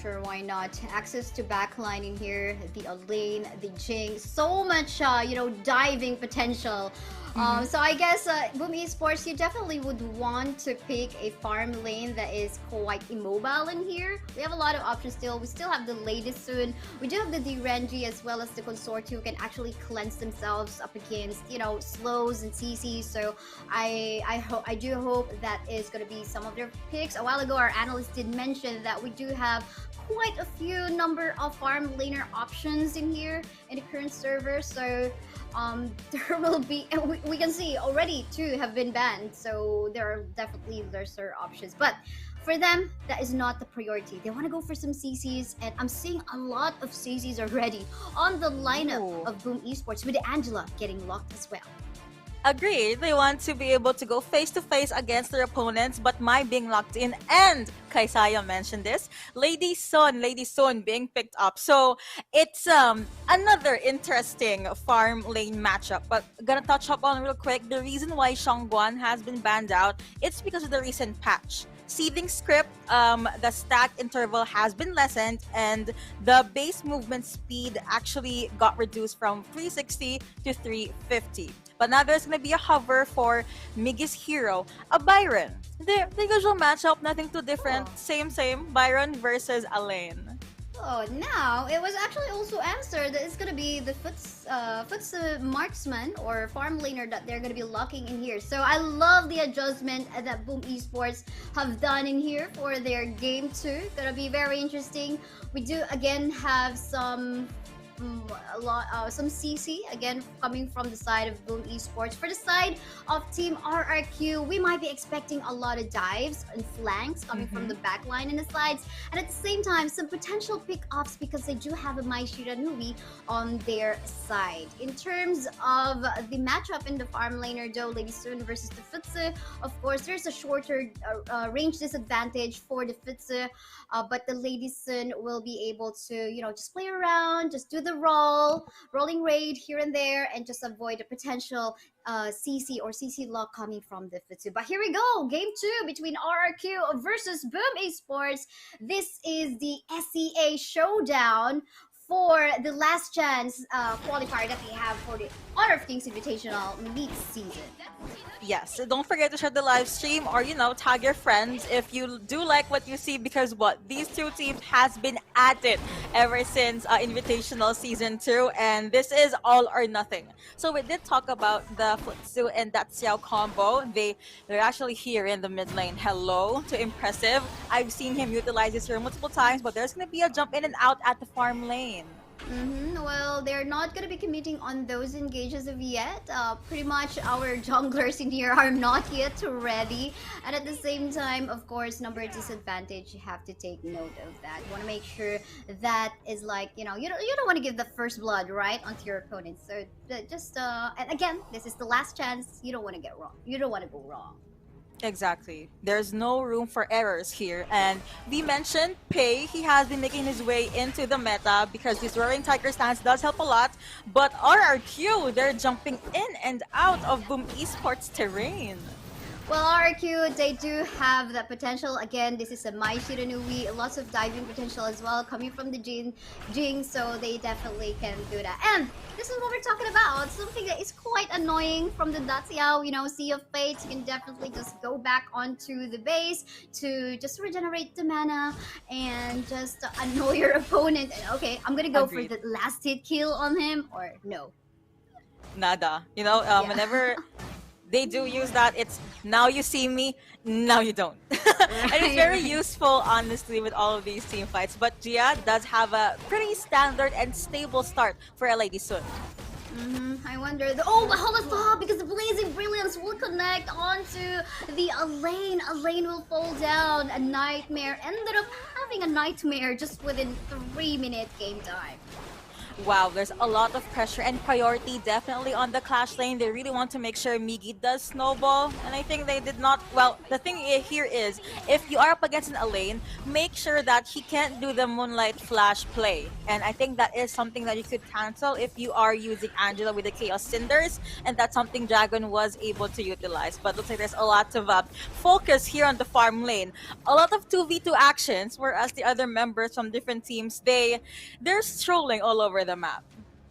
Sure, why not? Access to backline in here, the lane, the Jing, so much, diving potential. So I guess Boom Esports, you definitely would want to pick a farm lane that is quite immobile in here. We have a lot of options still. We still have the latest soon. We do have the Renji as well as the Consort who can actually cleanse themselves up against, slows and CCs. So I do hope that is going to be some of their picks. A while ago, our analyst did mention that we do have quite a few number of farm laner options in here in the current server. So there will be, and we can see already 2 have been banned, so there are definitely lesser options, but for them that is not the priority. They want to go for some CCs, and I'm seeing a lot of CCs already on the lineup of Boom Esports, with Angela getting locked as well. Agreed. They want to be able to go face to face against their opponents, but my being locked in, and Kaisaya mentioned this, Lady Sun being picked up. So it's another interesting farm lane matchup. But gonna touch up on real quick the reason why Shangguan has been banned out. It's because of the recent patch. Seething script, the stack interval has been lessened, and the base movement speed actually got reduced from 360 to 350. But now there's going to be a hover for Miggy's hero, a Byron. The usual matchup, nothing too different. Same, Byron versus Elaine. Oh, now it was actually also answered that it's gonna be the Foots marksman or farm laner that they're gonna be locking in here. So I love the adjustment that Boom Esports have done in here for their game 2. Gonna be very interesting. We do again have some CC again coming from the side of Boom Esports. For the side of Team RRQ, we might be expecting a lot of dives and flanks coming from the back line and the sides, and at the same time some potential pick-offs because they do have a Mai Shiranui on their side. In terms of the matchup in the farm laner though, Lady Sun versus the Futsu, of course there's a shorter range disadvantage for the Futsu, but the Lady Sun will be able to just play around, just do the rolling raid here and there, and just avoid a potential CC or CC lock coming from the Futsu. But here we go, game 2 between RRQ versus Boom Esports. This is the SEA Showdown for the last chance qualifier that we have for the Honor of Kings Invitational mid-season. Yes, so don't forget to share the live stream or, tag your friends if you do like what you see, because these two teams has been at it ever since Invitational Season 2, and this is all or nothing. So we did talk about the Futsu and Daxiao combo. They're actually here in the mid lane. Hello to Impressive. I've seen him utilize this here multiple times, but there's going to be a jump in and out at the farm lane. Well, they're not going to be committing on those engages of yet. Pretty much our junglers in here are not yet ready. And at the same time, of course, number disadvantage, you have to take note of that. You want to make sure that is like, you don't want to give the first blood, right, onto your opponent. So just, and again, this is the last chance. You don't want to get wrong. You don't want to go wrong. Exactly. There's no room for errors here. And we mentioned Pei. He has been making his way into the meta because this Roaring Tiger stance does help a lot. But RRQ, they're jumping in and out of Boom Esports terrain. Well, RQ, they do have that potential. Again, this is a Mai Shiranui, lots of diving potential as well coming from the Jing, so they definitely can do that. And this is what we're talking about. Something that is quite annoying from the Datsiao, Sea of Fates. You can definitely just go back onto the base to just regenerate the mana and just annoy your opponent. Okay, I'm gonna go Agreed. for the last hit kill on him, or no. Nada. Yeah. Whenever they do use that, it's now you see me, now you don't. And it's very Right. useful, honestly, with all of these team fights. But Gia does have a pretty standard and stable start for a Lady Sun. I wonder. But hold on, stop! Because the Blazing Brilliance will connect onto the Elaine. Elaine will fall down. A nightmare ended up having a nightmare just within 3-minute game time. Wow, there's a lot of pressure and priority definitely on the Clash lane. They really want to make sure Migi does snowball, and I think they did not. Well, the thing here is, if you are up against an Elaine, make sure that he can't do the Moonlight Flash play. And I think that is something that you could cancel if you are using Angela with the Chaos Cinders, and that's something Dragon was able to utilize. But looks like there's a lot of focus here on the farm lane. A lot of 2v2 actions, whereas the other members from different teams, they're strolling all over the map.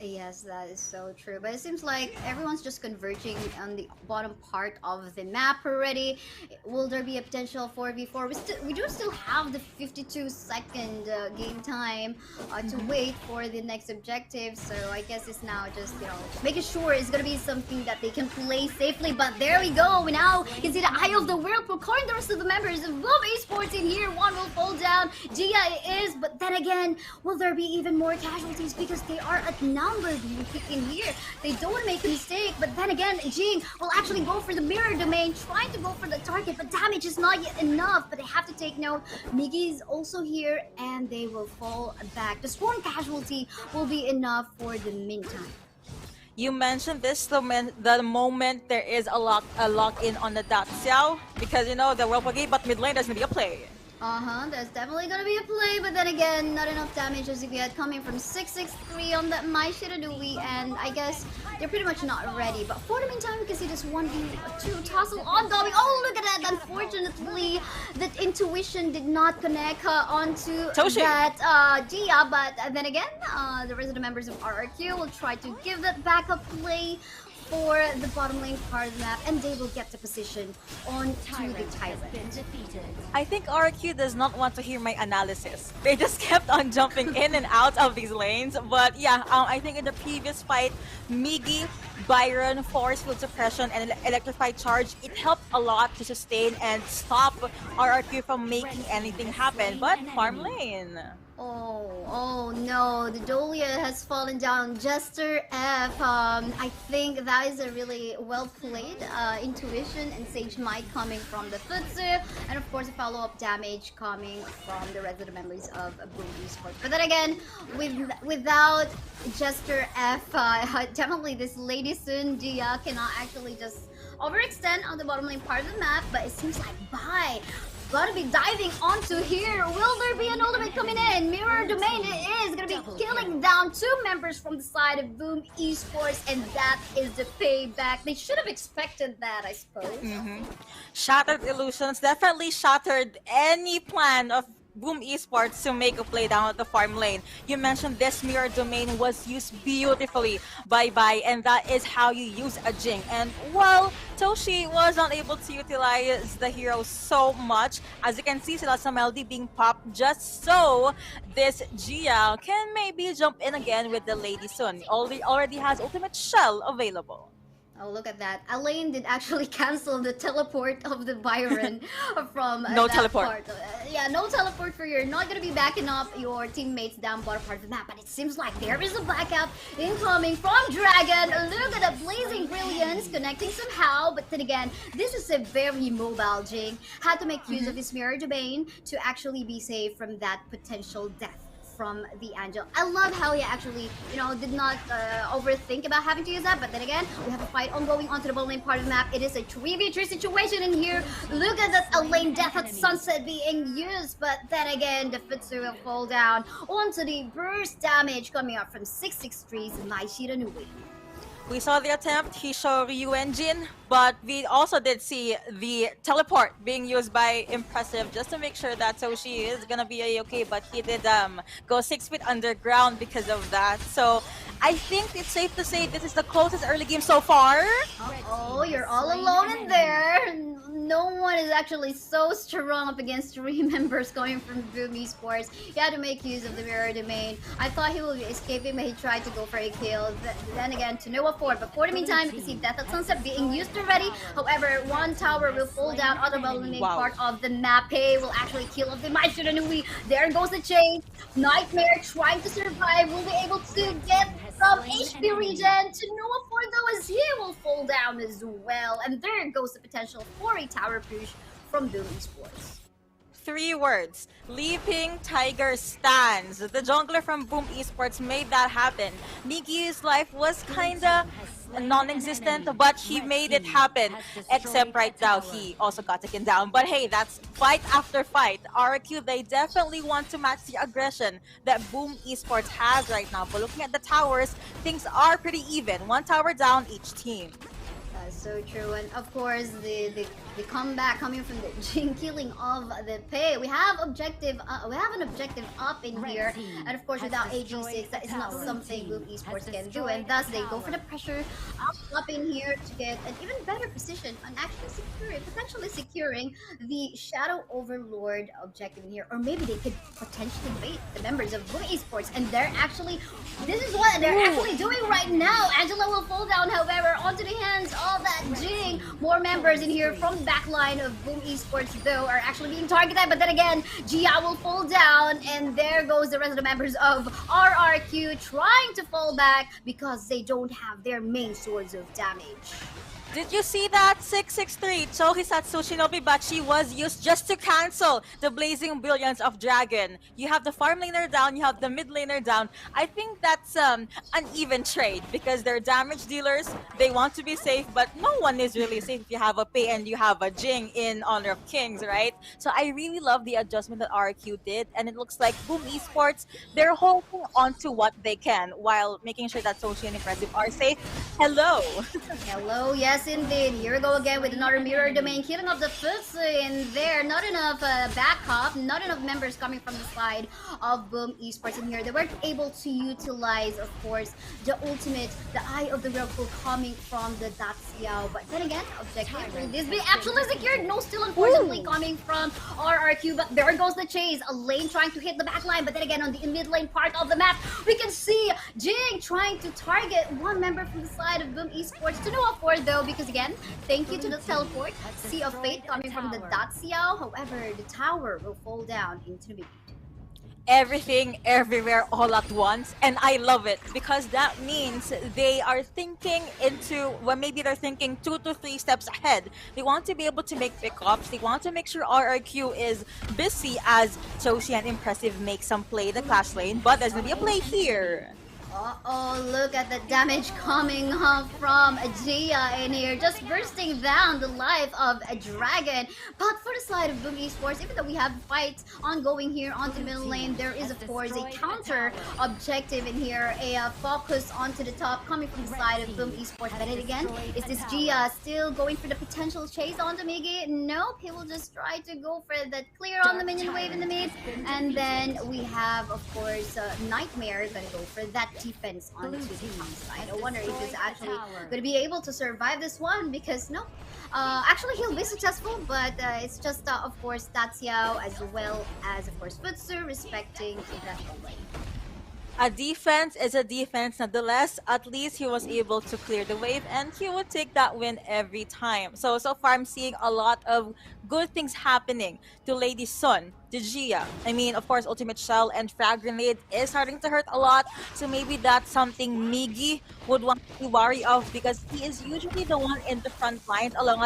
Yes, that is so true. But it seems like everyone's just converging on the bottom part of the map already. Will there be a potential 4v4? We do still have the 52-second game time to wait for the next objective. So I guess it's now just, making sure it's going to be something that they can play safely. But there we go. We now can see the Eye of the World proclaiming the rest of the members of Boom Esports in here. One will fall down. Gia is, but then again, will there be even more casualties because they are outnumbered in here? They don't want to make a mistake, but then again, Jing will actually go for the mirror domain, trying to go for the target, but damage is not yet enough. But they have to take note. Migi is also here, and they will fall back. Just one casualty will be enough for the meantime. You mentioned this the moment there is a lock in on the Daxiao, because the World Gate, but mid lane there's gonna be a play. There's definitely gonna be a play, but then again, not enough damage as if yet, coming from 663 on that Mai Shiranui, and I guess they're pretty much not ready. But for the meantime, we can see this 1v2 tussle ongoing. Oh, look at that! Unfortunately, that intuition did not connect onto Toshi. that Gia, but then again, the rest of the members of RRQ will try to give that backup play for the bottom lane part of the map, and they will get the position on to the Tyrant. I think RQ does not want to hear my analysis. They just kept on jumping in and out of these lanes. But yeah, I think in the previous fight, Migi, Byron, Force Field Suppression, and Electrified Charge, it helped a lot to sustain and stop RRQ from making anything happen. But farm lane. Oh no, the Dolia has fallen down. Jester F, I think that is a really well played intuition and Sage Might coming from the Futsu, and of course a follow-up damage coming from the rest of the members of Boom Esports. But then again, without Jester F, definitely this Lady Sun Gia cannot actually just overextend on the bottom lane part of the map, but it seems like bye. Gotta be diving onto here. Will there be an ultimate coming in? Mirror Domain it is. Gonna be killing down 2 members from the side of Boom Esports, and that is the payback. They should have expected that, I suppose. Shattered illusions definitely shattered any plan of Boom Esports to make a play down at the farm lane. You mentioned this mirror domain was used beautifully by Bai, and that is how you use a Jing. And well, Toshi was not able to utilize the hero so much. As you can see, sila sa Melody being popped just so this Gia can maybe jump in again with the Lady Sun. Already has ultimate shell available. Oh, look at that. Elaine did actually cancel the teleport of the Byron from No that teleport. part. Yeah, no teleport for you're not going to be backing up your teammates down bottom part of the map. But it seems like there is a backup incoming from Dragon. Look at the Blazing Brilliance connecting somehow. But then again, this is a very mobile Jing. Had to make use of his mirror domain to actually be saved from that potential death from the Angel. I love how he actually, did not overthink about having to use that, but then again, we have a fight ongoing onto the bottom lane part of the map. It is a 3v3 situation in here. Look at that lane death at Sunset being used, but then again, the Futsu will fall down onto the burst damage coming up from 663's Naishira Nui. We saw the attempt, he showed Ryu engine, but we also did see the teleport being used by Impressive just to make sure that Toshi is gonna be a-okay, but he did go 6 feet underground because of that. So I think it's safe to say this is the closest early game so far. Oh, you're all alone in there. No one is actually so strong up against 3 members coming from Boom Esports. He had to make use of the mirror domain. I thought he would be escaping, but he tried to go for a kill. Then again, to Noah Ford. But for the meantime, you see Death at Sunset being used already. However, one tower will fall down on the bottom part of the map. He will actually kill off the Maestro Nui. There goes the chain. Nightmare trying to survive. Will be able to get some HP regen to Noah Ford, though, as he will fall down as well. And there goes the potential for a tower push from Boom Esports. 3 words. Leaping Tiger stands. The jungler from Boom Esports made that happen. Migi's life was kinda non-existent, but he made it happen. Except right now, he also got taken down. But hey, that's fight after fight. RQ, they definitely want to match the aggression that Boom Esports has right now. But looking at the towers, things are pretty even. 1 tower down each team. So true, and of course the comeback coming from the Jin killing of the Pei. We have an objective up in here, and of course without AG6 that is not something Boom Esports can do, and thus they go for the pressure up in here to get an even better position on actually potentially securing the Shadow Overlord objective in here, or maybe they could potentially bait the members of Boom Esports, and this is what they're actually doing right now. Angela will fall down, however, onto the hands of that Jing. More members in here from the backline of Boom Esports, though, are actually being targeted, but then again, Gia will fall down, and there goes the rest of the members of RRQ trying to fall back because they don't have their main source of damage. Did you see that? 663 Chohisatsu Shinobi Bachi was used just to cancel the Blazing Brilliance of Dragon. You have the farm laner down, you have the mid laner down. I think that's an even trade because they're damage dealers. They want to be safe, but no one is really safe if you have a Pei and you have a Jing in Honor of Kings, right? So I really love the adjustment that RQ did, and it looks like Boom Esports, they're holding on to what they can while making sure that Toshi and Impressive are safe. Hello! Hello, yes indeed. Here we go again with another mirror domain, killing off the Futsu in there. Not enough backup, not enough members coming from the side of Boom Esports in here. They weren't able to utilize, of course, the ultimate, the Eye of the Whirlpool coming from the Daxiao. But then again, objective this be actually secured. No steal, unfortunately, coming from RRQ. But there goes the chase. A lane trying to hit the back line. But then again, on the mid lane part of the map, we can see Jing trying to target one member from the side of Boom Esports to no afford, though, because again, thank you to the teleport. Sea of Fate coming from the Daxiao. However, the tower will fall down into the mid. Everything, everywhere, all at once, and I love it because that means they are thinking maybe they're thinking 2 to 3 steps ahead. They want to be able to make pickups. They want to make sure RRQ is busy as Toshi and Impressive make some play the Clash lane, but there's gonna be a play here. Uh-oh, look at the damage coming up from Gia in here, just bursting down the life of a dragon. But for the side of Boom Esports, even though we have fights ongoing here onto the middle lane, there is of course a counter objective in here, a focus onto the top coming from the side of Boom Esports. But then again, is this Gia still going for the potential chase onto Migi? Nope, he will just try to go for that clear on the minion wave in the mid. And then we have, of course, Nightmare gonna go for that defense onto the top side. I wonder if he's actually going to be able to survive this one because no. Actually, he'll be successful, but it's just, of course, Tatsiao as well as, of course, Futsu respecting that lane. A defense is a defense nonetheless. At least he was able to clear the wave and he would take that win every time. So far I'm seeing a lot of good things happening to Lady Sun, to Gia. I mean, of course, Ultimate Shell and Frag Grenade is starting to hurt a lot. So maybe that's something Miggy would want to be wary of because he is usually the one in the front lines along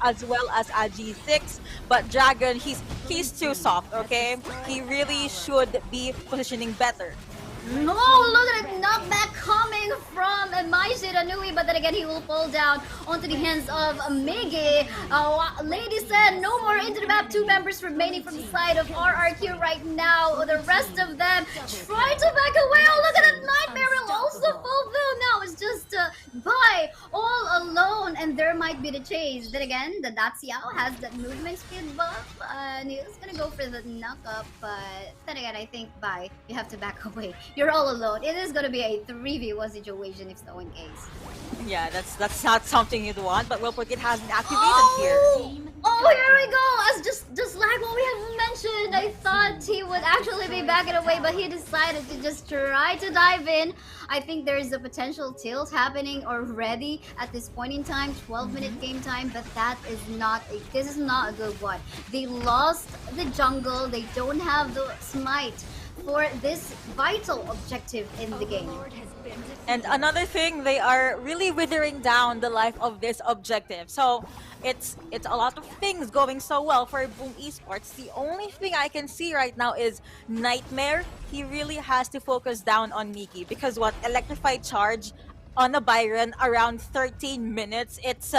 as well as G6. But Dragon, he's too soft, okay? He really should be positioning better. No, look at that knockback coming from Maiji Ranui, but then again he will fall down onto the hands of Miggy. Lady said no more into the map. 2 members remaining from the side of RRQ right now. The rest of them try to back away. Oh, look at that Nightmare will also fulfill now. It's just Bai all alone, and there might be the chase. Then again, the Daxiao has that movement speed buff, and he's gonna go for the knock up, but then again, I think Bai, you have to back away. You're all alone. It is gonna be a 3v1 situation if so in case. Yeah, that's not something you'd want, but Will Forget has been activated here. Oh, here we go! As just like what we have mentioned, I thought he would actually be backing away, but he decided to just try to dive in. I think there is a potential tilt happening already at this point in time. 12-minute game time, but this is not a good one. They lost the jungle. They don't have the smite for this vital objective in the game. And another thing, they are really withering down the life of this objective. So it's a lot of things going so well for Boom Esports. The only thing I can see right now is Nightmare. He really has to focus down on Miki because what Electrified Charge on a Byron around 13 minutes, it's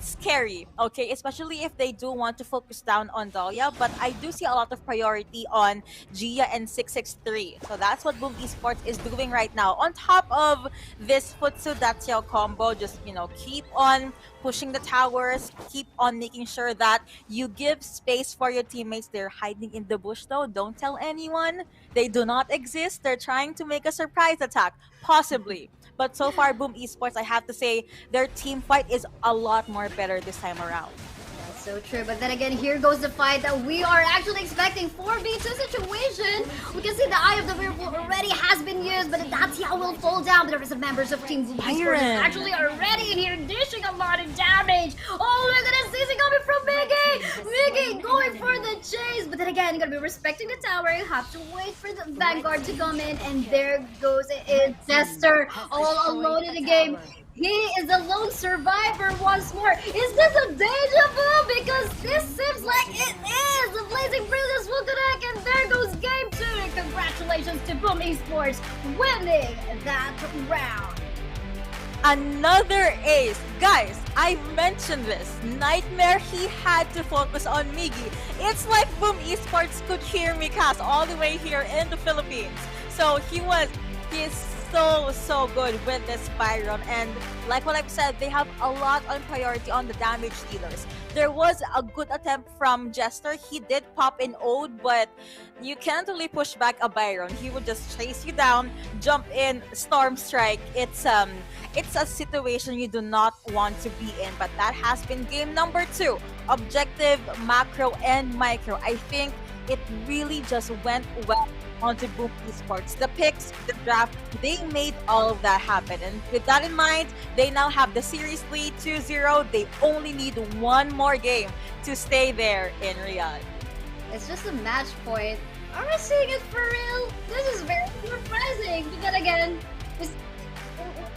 scary, okay, especially if they do want to focus down on Dahlia, but I do see a lot of priority on Gia and 663. So that's what Boom Esports is doing right now. On top of this Futsu Dachiao combo, just keep on pushing the towers, keep on making sure that you give space for your teammates. They're hiding in the bush though. Don't tell anyone. They do not exist. They're trying to make a surprise attack, possibly. But so far, Boom Esports, I have to say, their team fight is a lot more better this time around. That's so true. But then again, here goes the fight that we are actually expecting. 4v2 situation. We can see the Eye of the Whirlpool already has been used, but that's how will fall down. But the rest of members of Team Boom Esports is actually already in here, dishing a lot of damage. Oh, look at this CC coming from Miggy. Miggy going for the chase. But then again, you're going to be respecting the tower. You have to wait for the Vanguard to come in. And there goes it. Jester all alone in the game. He is the lone survivor once more. Is this a deja vu? Because this seems like it is. The Blazing Brilliance will connect, and there goes game 2. And congratulations to Boom Esports winning that round. Another ace. Guys, I mentioned this. Nightmare, he had to focus on Miggy. It's like Boom Esports could hear me cast all the way here in the Philippines. So he is so good with this Byron, and like what I've said, they have a lot on priority on the damage dealers. There was a good attempt from Jester. He did pop in Ode, but you can't really push back a Byron. He would just chase you down, jump in, Storm Strike. It's a situation you do not want to be in, but that has been game number 2. Objective, macro, and micro. I think it really just went well onto Boom Esports. The picks, the draft, they made all of that happen. And with that in mind, they now have the series lead 2-0. They only need one more game to stay there in Riyadh. It's just a match point. Are we seeing it for real? This is very surprising. But then again,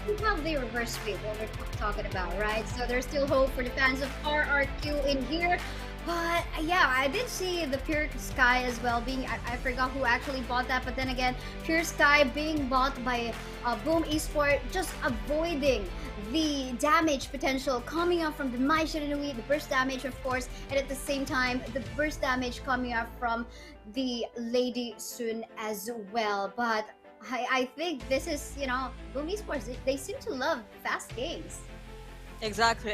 we have the reverse speed what we're talking about, right? So there's still hope for the fans of RRQ in here. But yeah, I did see the Pure Sky as well being, I forgot who actually bought that, but then again, Pure Sky being bought by Boom Esports, just avoiding the damage potential coming up from the Mai Shiranui, the burst damage of course, and at the same time, the burst damage coming up from the Lady Sun as well. But I think this is, Boom Esports, they seem to love fast games. Exactly.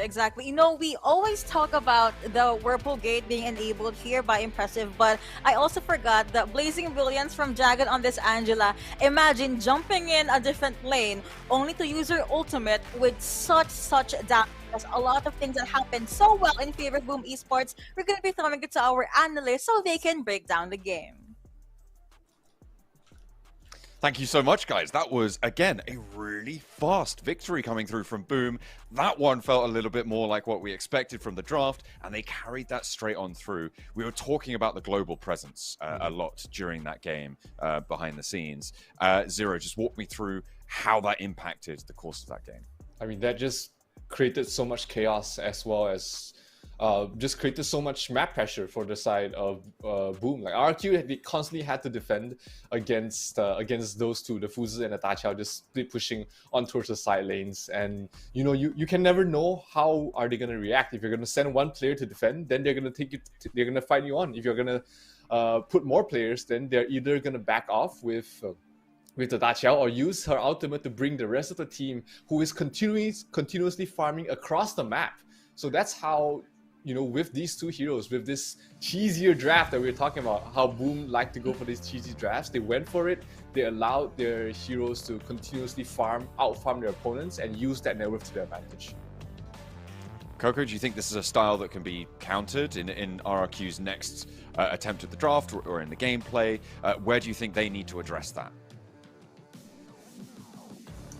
We always talk about the Whirlpool Gate being enabled here by Impressive, but I also forgot the Blazing Brilliance from Dragon on this Angela. Imagine jumping in a different lane only to use your ultimate with such damage. There's a lot of things that happen so well in favor of Boom Esports. We're going to be throwing it to our analysts so they can break down the game. Thank you so much, guys. That was, again, a really fast victory coming through from Boom. That one felt a little bit more like what we expected from the draft, and they carried that straight on through. We were talking about the global presence a lot during that game behind the scenes. Zero, just walk me through how that impacted the course of that game. I mean, that just created so much chaos, as well as just created so much map pressure for the side of Boom. Like RQ, they constantly had to defend against those two, the Fuzu and the Tachao, just split pushing on towards the side lanes. And you can never know how are they gonna react. If you're gonna send one player to defend, then they're gonna they're gonna fight you on. If you're gonna put more players, then they're either gonna back off with the Tachao or use her ultimate to bring the rest of the team, who is continuously farming across the map. So that's how, with these two heroes, with this cheesier draft that we were talking about, how Boom like to go for these cheesy drafts, they went for it. They allowed their heroes to continuously out-farm their opponents and use that network to their advantage. Coco, do you think this is a style that can be countered in RRQ's next attempt at the draft or in the gameplay? Where do you think they need to address that?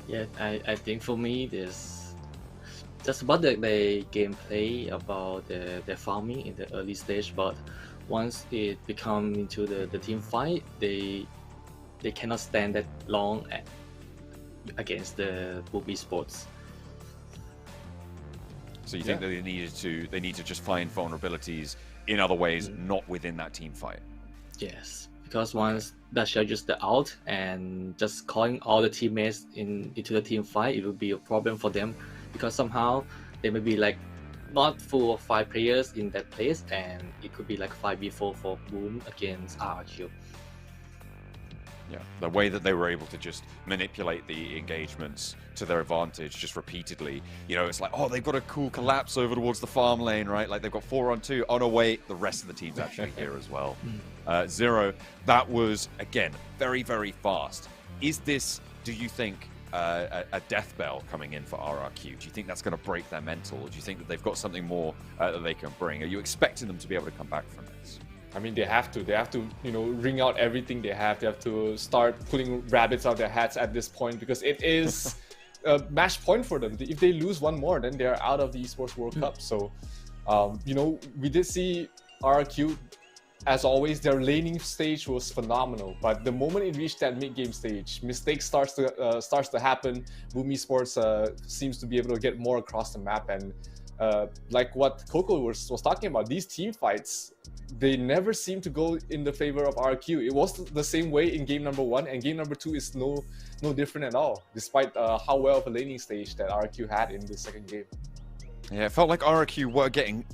Yeah, I think for me, this just about the gameplay, about the farming in the early stage, but once it becomes into the team fight, they cannot stand that long against the Boom Esports. So you think that they need to just find vulnerabilities in other ways, not within that team fight? Yes, because once Dasha just the out and just calling all the teammates into the team fight, it will be a problem for them, because somehow they may be like not 4 or 5 players in that place, and it could be like 5v4 for Boom against RRQ. Yeah, the way that they were able to just manipulate the engagements to their advantage just repeatedly. It's like, oh, they've got a cool collapse over towards the farm lane, right? Like they've got 4-on-2. Oh, no, wait, the rest of the team's actually here as well. Zero, that was, again, very, very fast. Is this, do you think, a death bell coming in for RRQ? Do you think that's going to break their mental? Or do you think that they've got something more that they can bring? Are you expecting them to be able to come back from this? I mean, they have to, wring out everything they have. They have to start pulling rabbits out of their hats at this point, because it is a match point for them. If they lose one more, then they're out of the Esports World Cup. So, we did see RRQ, as always, their laning stage was phenomenal. But the moment it reached that mid-game stage, mistakes starts to happen. Boom Esports seems to be able to get more across the map. And like what Coco was talking about, these team fights, they never seem to go in the favor of RQ. It was the same way in game number 1, and game number 2 is no different at all, despite how well of a laning stage that RQ had in the second game. Yeah, it felt like RQ were getting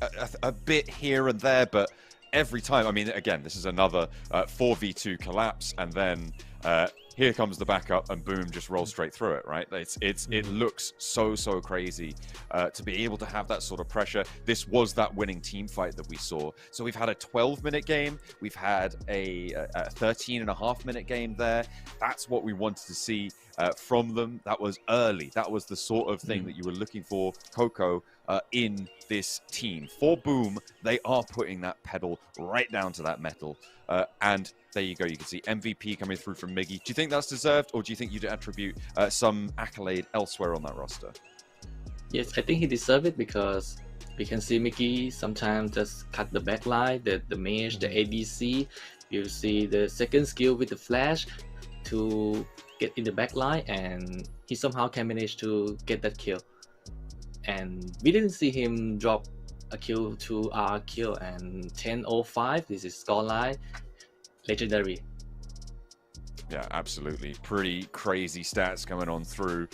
a bit here and there, but every time, I mean, again, this is another 4v2 collapse, and then here comes the backup, and Boom just rolls straight through it, right? It looks so so-crazy to be able to have that sort of pressure. This was that winning team fight that we saw. So we've had a 12-minute game, we've had a 13.5-minute game there. That's what we wanted to see from them. That was early. That was the sort of thing that you were looking for, Coco, in this team. For Boom, they are putting that pedal right down to that metal. And there you go. You can see MVP coming through from Miggy. Do you think that's deserved, or do you think you'd attribute some accolade elsewhere on that roster? Yes, I think he deserved it, because we can see Mickey sometimes just cut the backline, the mage, the ADC. You see the second skill with the flash to get in the backline, and he somehow can manage to get that kill. And we didn't see him drop a kill to RQ, and 10:05, this is scoreline, legendary. Yeah, absolutely. Pretty crazy stats coming on through.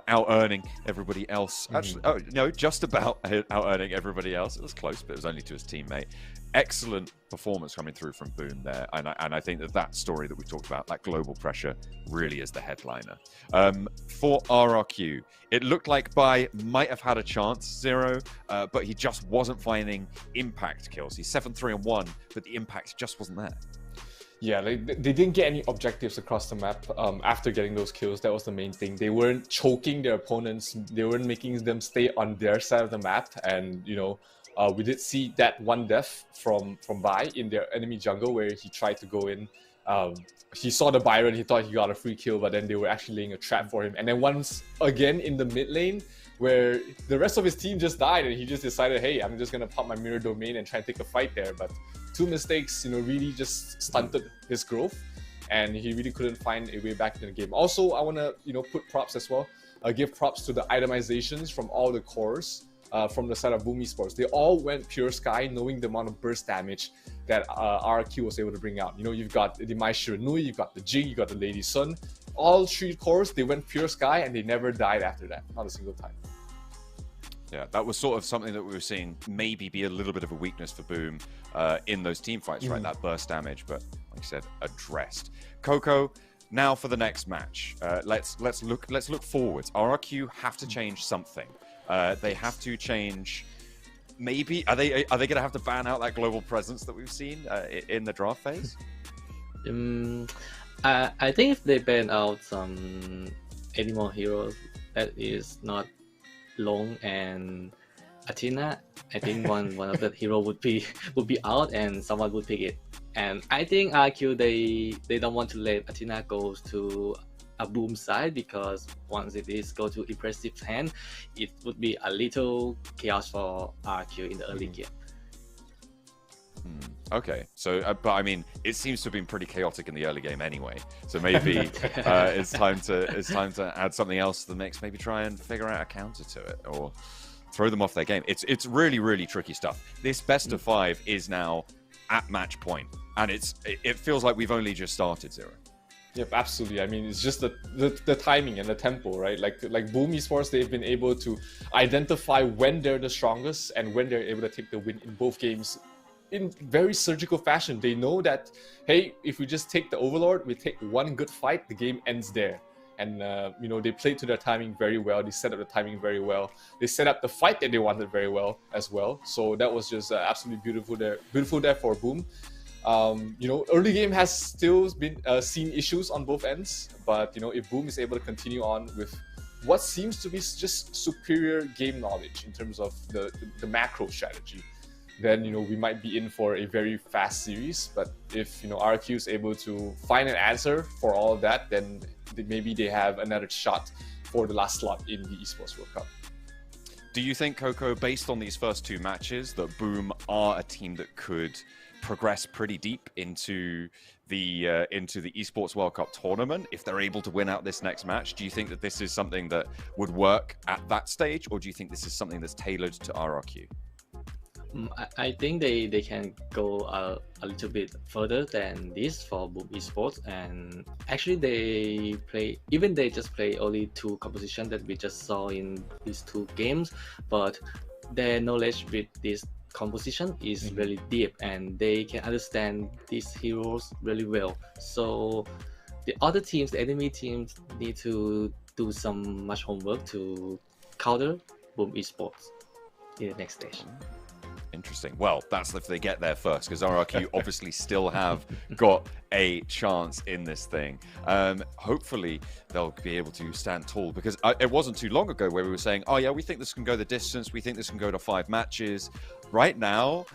Out-earning everybody else. Actually, oh, no, just about out-earning everybody else. It was close, but it was only to his teammate. Excellent performance coming through from Boom there. And I think that story that we talked about, that global pressure, really is the headliner. For RRQ, it looked like Bai might have had a chance, Zero, but he just wasn't finding impact kills. He's 7-3-1, but the impact just wasn't there. Yeah, they didn't get any objectives across the map after getting those kills. That was the main thing. They weren't choking their opponents. They weren't making them stay on their side of the map. And, we did see that one death from Bai in their enemy jungle, where he tried to go in he saw the Byron, he thought he got a free kill, but then they were actually laying a trap for him. And then once again in the mid lane, where the rest of his team just died, and he just decided, hey, I'm just gonna pop my mirror domain and try and take a fight there. But 2 mistakes, really just stunted his growth, and he really couldn't find a way back in the game. Also, I wanna put props as well. Give props to the itemizations from all the cores. From the side of Boom Esports, they all went pure sky, knowing the amount of burst damage that RRQ was able to bring out. You've got the Mai Shiranui, you've got the Jing, you got the Lady Sun. All 3 cores, they went pure sky, and they never died after that, not a single time. Yeah, that was sort of something that we were seeing maybe be a little bit of a weakness for Boom in those team fights, right? That burst damage, but like I said, addressed. Coco, now for the next match. Let's look forwards. RRQ have to change something. They have to change. Maybe are they going to have to ban out that global presence that we've seen in the draft phase? I think if they ban out some animal heroes that is not Long and Altina, I think one of the hero would be out and someone would pick it. And I think RQ they don't want to let Altina go to a Boom side, because once it is go to Impressive's hand, it would be a little chaos for RQ in the early game. Okay, so but I mean, it seems to have been pretty chaotic in the early game anyway. So maybe it's time to add something else to the mix. Maybe try and figure out a counter to it, or throw them off their game. It's really tricky stuff. This best of 5 is now at match point, and it feels like we've only just started, Zero. Yep, absolutely. I mean, it's just the timing and the tempo, right? Like Boom Esports, they've been able to identify when they're the strongest and when they're able to take the win in both games in very surgical fashion. They know that, hey, if we just take the Overlord, we take one good fight, the game ends there. And they played to their timing very well. They set up the timing very well. They set up the fight that they wanted very well as well. So that was just absolutely beautiful there for Boom. Early game has still been seen issues on both ends, but if Boom is able to continue on with what seems to be just superior game knowledge in terms of the macro strategy, then we might be in for a very fast series. But if RQ is able to find an answer for all of that, then maybe they have another shot for the last slot in the Esports World Cup. Do you think, Coco, based on these first 2 matches, that Boom are a team that could progress pretty deep into the Esports World Cup tournament if they're able to win out this next match? Do you think that this is something that would work at that stage, or do you think this is something that's tailored to RRQ? I think they can go a little bit further than this for Boom Esports, and actually they just play only 2 compositions that we just saw in these 2 games, but their knowledge with this composition is really deep, and they can understand these heroes really well. So the other teams, the enemy teams, need to do some much homework to counter Boom Esports in the next stage. Interesting. Well, that's if they get there first, because RRQ obviously still have got a chance in this thing. Hopefully, they'll be able to stand tall, because it wasn't too long ago where we were saying, oh yeah, we think this can go the distance, we think this can go to 5 matches. Right now,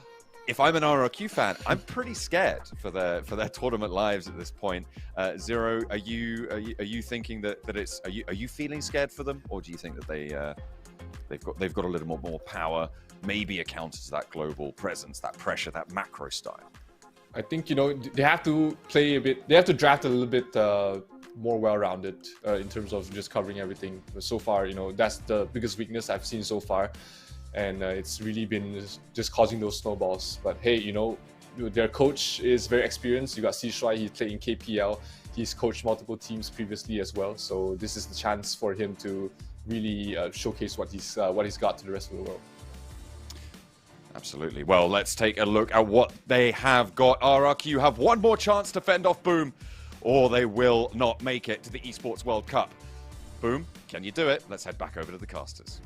if I'm an RRQ fan, I'm pretty scared for their tournament lives at this point. Zero, are you thinking that it's are you feeling scared for them, or do you think that they've got a little more power? Maybe a counter to that global presence, that pressure, that macro style. I think they have to play a bit. They have to draft a little bit more well-rounded in terms of just covering everything. But so far, that's the biggest weakness I've seen so far, and it's really been just causing those snowballs. But hey, their coach is very experienced. You got C Shuai, he played in KPL. He's coached multiple teams previously as well. So this is the chance for him to really showcase what he's got to the rest of the world. Absolutely. Well, let's take a look at what they have got. RRQ have one more chance to fend off Boom, or they will not make it to the Esports World Cup. Boom, can you do it? Let's head back over to the casters.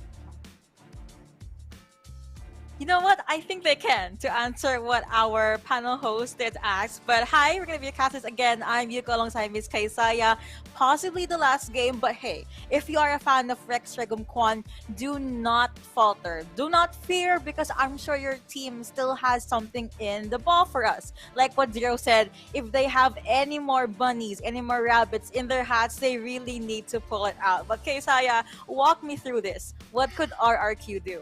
You know what? I think they can to answer what our panel host did ask. But hi, we're gonna be casters again. I'm Yuko alongside Miss Kaisaya. Possibly the last game, but hey, if you are a fan of Rex Regum Kwan, do not falter. Do not fear because I'm sure your team still has something in the ball for us. Like what Zero said, if they have any more bunnies, any more rabbits in their hats, they really need to pull it out. But Kaisaya, walk me through this. What could RRQ do?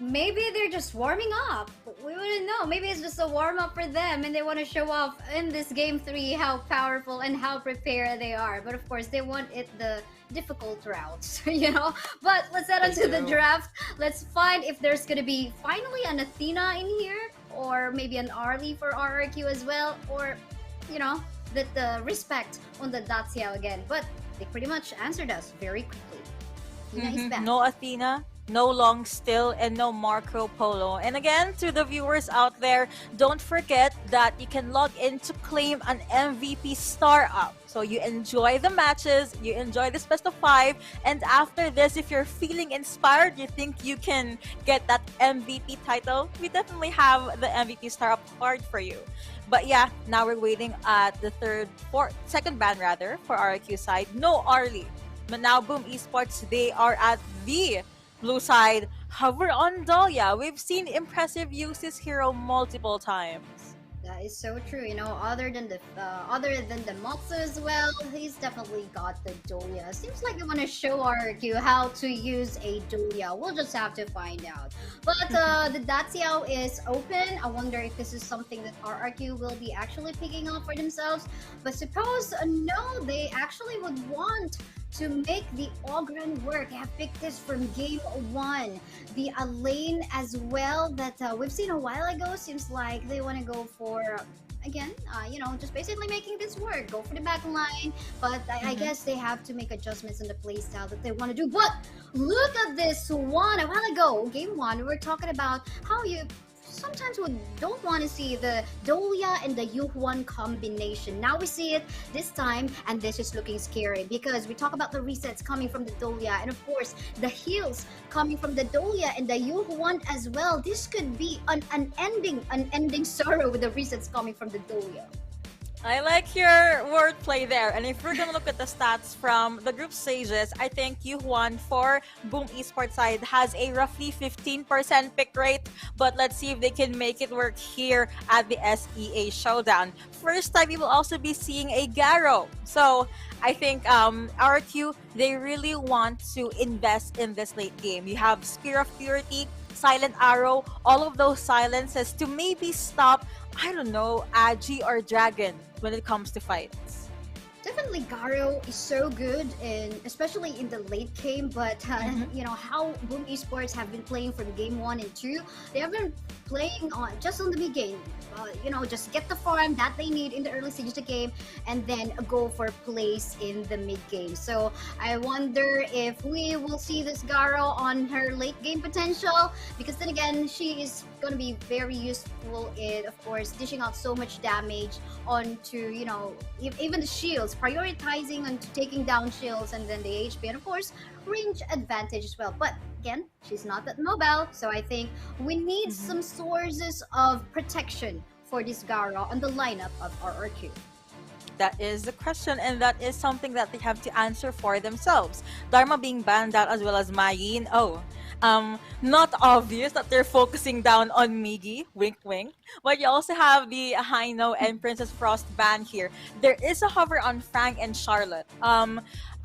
Maybe they're just warming up. We wouldn't know. Maybe it's just a warm up for them and they want to show off in this game 3 how powerful and how prepared they are. But of course, they want it the difficult routes, you know? But let's head on to the draft. Let's find if there's going to be finally an Athena in here or maybe an Arlie for RRQ as well, or, you know, the respect on the Dacia again. But they pretty much answered us very quickly. Athena is back. No Athena, no Long Still, and no Marco Polo. And again, to the viewers out there, don't forget that you can log in to claim an MVP star up. So you enjoy the matches, you enjoy this best of 5, and after this, if you're feeling inspired, you think you can get that MVP title, we definitely have the MVP star up card for you. But yeah, now we're waiting at the second ban rather, for RQ side. No Arlie. But now Boom Esports, they are at the blue side. Hover on Dahlia. We've seen impressive uses hero multiple times. That is so true. You know, other than the Motsu as well, he's definitely got the Dolia. Seems like they want to show RQ how to use a Dolia. We'll just have to find out. But the Daciao is open. I wonder if this is something that RRQ will be actually picking up for themselves. But suppose no, they actually would want to make the Ogren work. They have picked this from game 1. The Elaine as well that we've seen a while ago. Seems like they want to go for again, you know, just basically making this work. Go for the back line, but I guess they have to make adjustments in the playstyle that they want to do. But look at this one. A while ago, game 1, we were talking about how you sometimes we don't want to see the Dolia and the Yuhuan combination. Now we see it this time, and this is looking scary because we talk about the resets coming from the Dolia, and of course the heals coming from the Dolia and the Yuhuan as well. This could be an unending sorrow with the resets coming from the Dolia. I like your wordplay there. And if we're gonna look at the stats from the group stages, I think Yuhuan for Boom Esports side has a roughly 15% pick rate. But let's see if they can make it work here at the SEA Showdown. First time you will also be seeing a Garo. So I think RQ, they really want to invest in this late game. You have Spear of Purity, Silent Arrow, all of those silences to maybe stop, I don't know, Agi or Dragon when it comes to fights. Definitely Garo is so good, especially in the late game, but you know how Boom Esports have been playing from game 1 and 2. They have been playing just on the mid game, you know, just get the farm that they need in the early stages of the game and then go for plays in the mid game. So I wonder if we will see this Garo on her late game potential, because then again, she is going to be very useful in, of course, dishing out so much damage onto, you know, even the shields, prioritizing on taking down shields and then the HP, and of course range advantage as well. But again, she's not that mobile, so I think we need some sources of protection for this Garo on the lineup of RRQ. That is the question, and that is something that they have to answer for themselves. Dharma being banned out as well as Mayin. Not obvious that they're focusing down on Migi, wink wink. But you also have the Haino and Princess Frost ban here. There is a hover on Frank and Charlotte.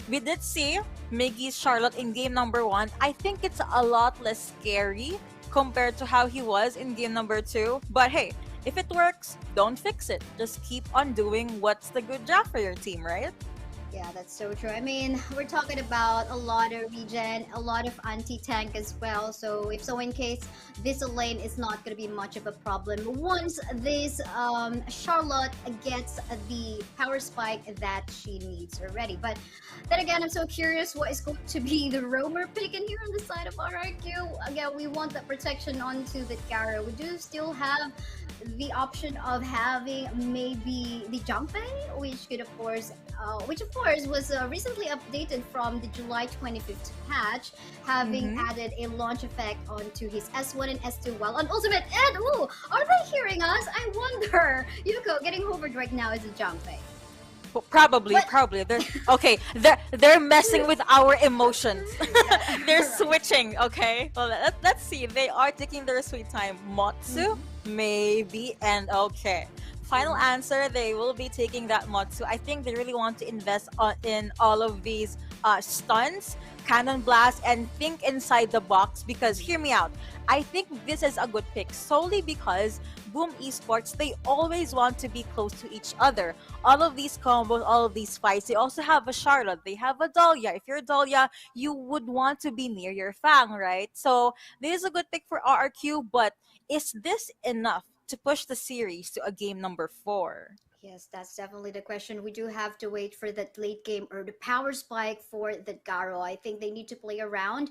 We did see Miggy's Charlotte in game number 1. I think it's a lot less scary compared to how he was in game number 2. But hey, if it works, don't fix it. Just keep on doing what's the good job for your team, right? Yeah, that's so true. I mean, we're talking about a lot of regen, a lot of anti-tank as well. So if so in case this lane is not going to be much of a problem once this Charlotte gets the power spike that she needs already. But then again, I'm so curious what is going to be the roamer pick in here on the side of RRQ. Again, we want that protection onto the Garo. We do still have the option of having maybe the Jumping, which could of course which of course was recently updated from the July 25th patch, having added a launch effect onto his S1 and S2 while on Ultimate. And ooh, are they hearing us? I wonder. Yuko, getting hovered right now is a Junpei. Probably, But- probably. They're messing with our emotions. They're switching. Okay. Well, let's see. They are taking their sweet time. Motsu, maybe, and okay. Final answer. They will be taking that Motsu. I think they really want to invest in all of these stunts, cannon blast, and think inside the box. Because hear me out. I think this is a good pick solely because Boom Esports, they always want to be close to each other. All of these combos, all of these fights, they also have a Charlotte, they have a Dahlia. If you're Dahlia, you would want to be near your Fang, right? So this is a good pick for RRQ, but is this enough to push the series to a game number 4? Yes, that's definitely the question. We do have to wait for that late game or the power spike for the Garo. I think they need to play around.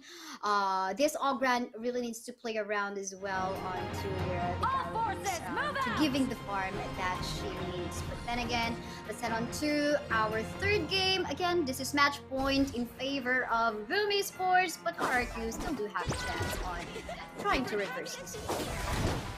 This Ogran really needs to play around as well onto the Garo, to giving the farm that she needs. But then again, let's head on to our third game. Again, this is match point in favor of Boom Esports, but RRQ still do have a chance on trying to reverse this.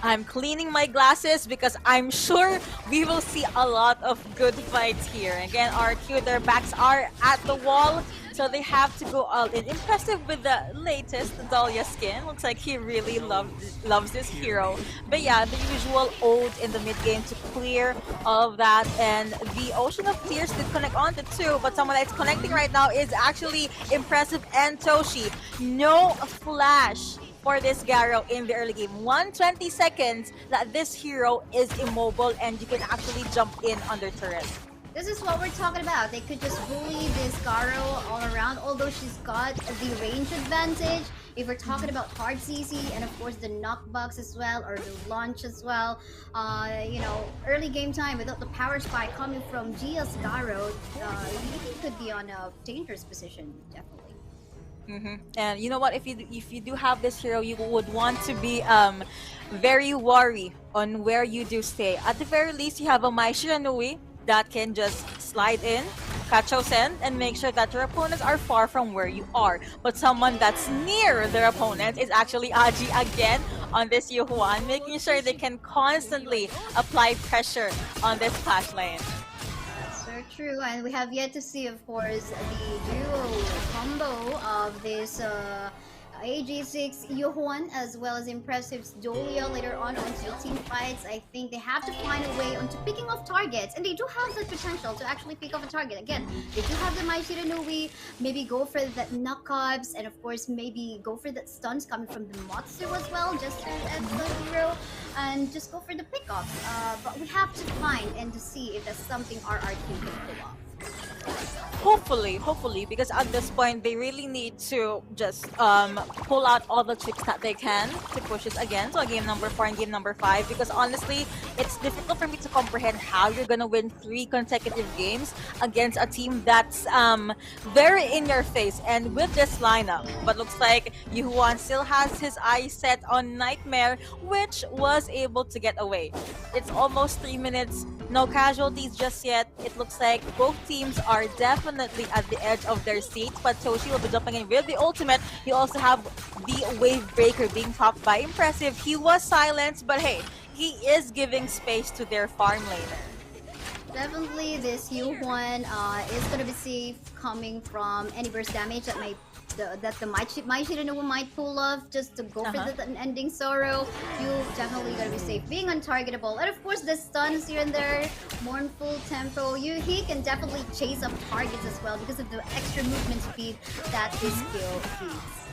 I'm cleaning my glasses because I'm sure we will see a lot of good fights here. Again, RQ, their backs are at the wall, so they have to go all in. Impressive with the latest Dahlia skin. Looks like he really loves this hero. But yeah, the usual ult in the mid game to clear all of that. And the Ocean of Tears did connect onto 2, but someone that's connecting right now is actually Impressive and Toshi. No flash for this Garo in the early game. 120 seconds that this hero is immobile and you can actually jump in under turret. This is what we're talking about. They could just bully this Garo all around, although she's got the range advantage. If we're talking about hard CC and of course the knockbacks as well, or the launch as well, early game time without the power spike coming from Gia's Garo, he could be on a dangerous position, definitely. And you know what? If you do have this hero, you would want to be very worried on where you do stay. At the very least, you have a Mai Shiranui that can just slide in, catch Sen, and make sure that your opponents are far from where you are. But someone that's near their opponent is actually Aji again on this Yuhuan, making sure they can constantly apply pressure on this clash lane. So true, and we have yet to see, of course, the duo combo of this AG6 Yohwan as well as Impressive's Dolia later on onto the team fights. I think they have to find a way onto picking off targets, and they do have the potential to actually pick off a target. Again, they do have the Mai Shiranui, maybe go for that knock-ups, and of course maybe go for that stunts coming from the Motsu as well, just as the hero, and just go for the pickoffs. But we have to find and to see if that's something RRQ can pull off. Hopefully, because at this point they really need to just pull out all the tricks that they can to push it again to a game number 4 and game number 5. Because honestly, it's difficult for me to comprehend how you're gonna win 3 consecutive games against a team that's very in your face and with this lineup. But looks like Yuhuan still has his eyes set on Nightmare, which was able to get away. It's almost 3 minutes. No casualties just yet. It looks like both teams are definitely at the edge of their seats, but Toshi will be jumping in with the ultimate. You also have the Wave Breaker being popped by Impressive. He was silenced, but hey, he is giving space to their farm laner. Definitely, this Yuhuan is going to be safe coming from any burst damage that the Mai Shiranui might pull off just to go for the ending sorrow. You definitely gotta be safe, being untargetable, and of course the stuns here and there, mournful tempo. He can definitely chase up targets as well because of the extra movement speed that his skill feeds.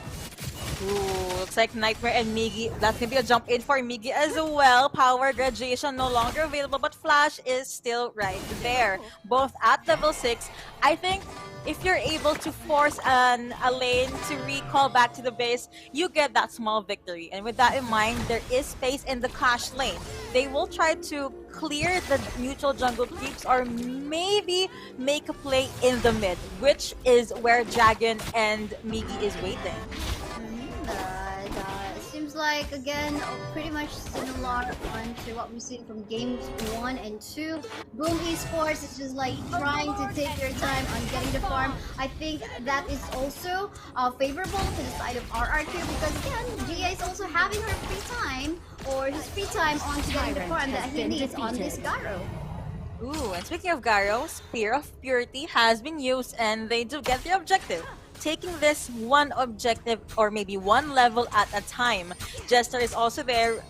Ooh, looks like Nightmare and Migi. That's gonna be a jump in for Migi as well. Power graduation no longer available, but Flash is still right there. Both at level 6. I think if you're able to force a lane to recall back to the base, you get that small victory. And with that in mind, there is space in the Clash lane. They will try to clear the neutral jungle creeps or maybe make a play in the mid, which is where Dragon and Migi is waiting. Seems like again pretty much similar on to what we've seen from games 1 and 2. Boom Esports is just like trying to take their time on getting the farm. I think that is also favorable to the side of RRQ because again, Gia is also having her free time or his free time on to getting the farm that he needs on this Garo. Ooh, and speaking of Gyro, Spear of Purity has been used and they do get the objective. Taking this one objective or maybe one level at a time. Jester is also there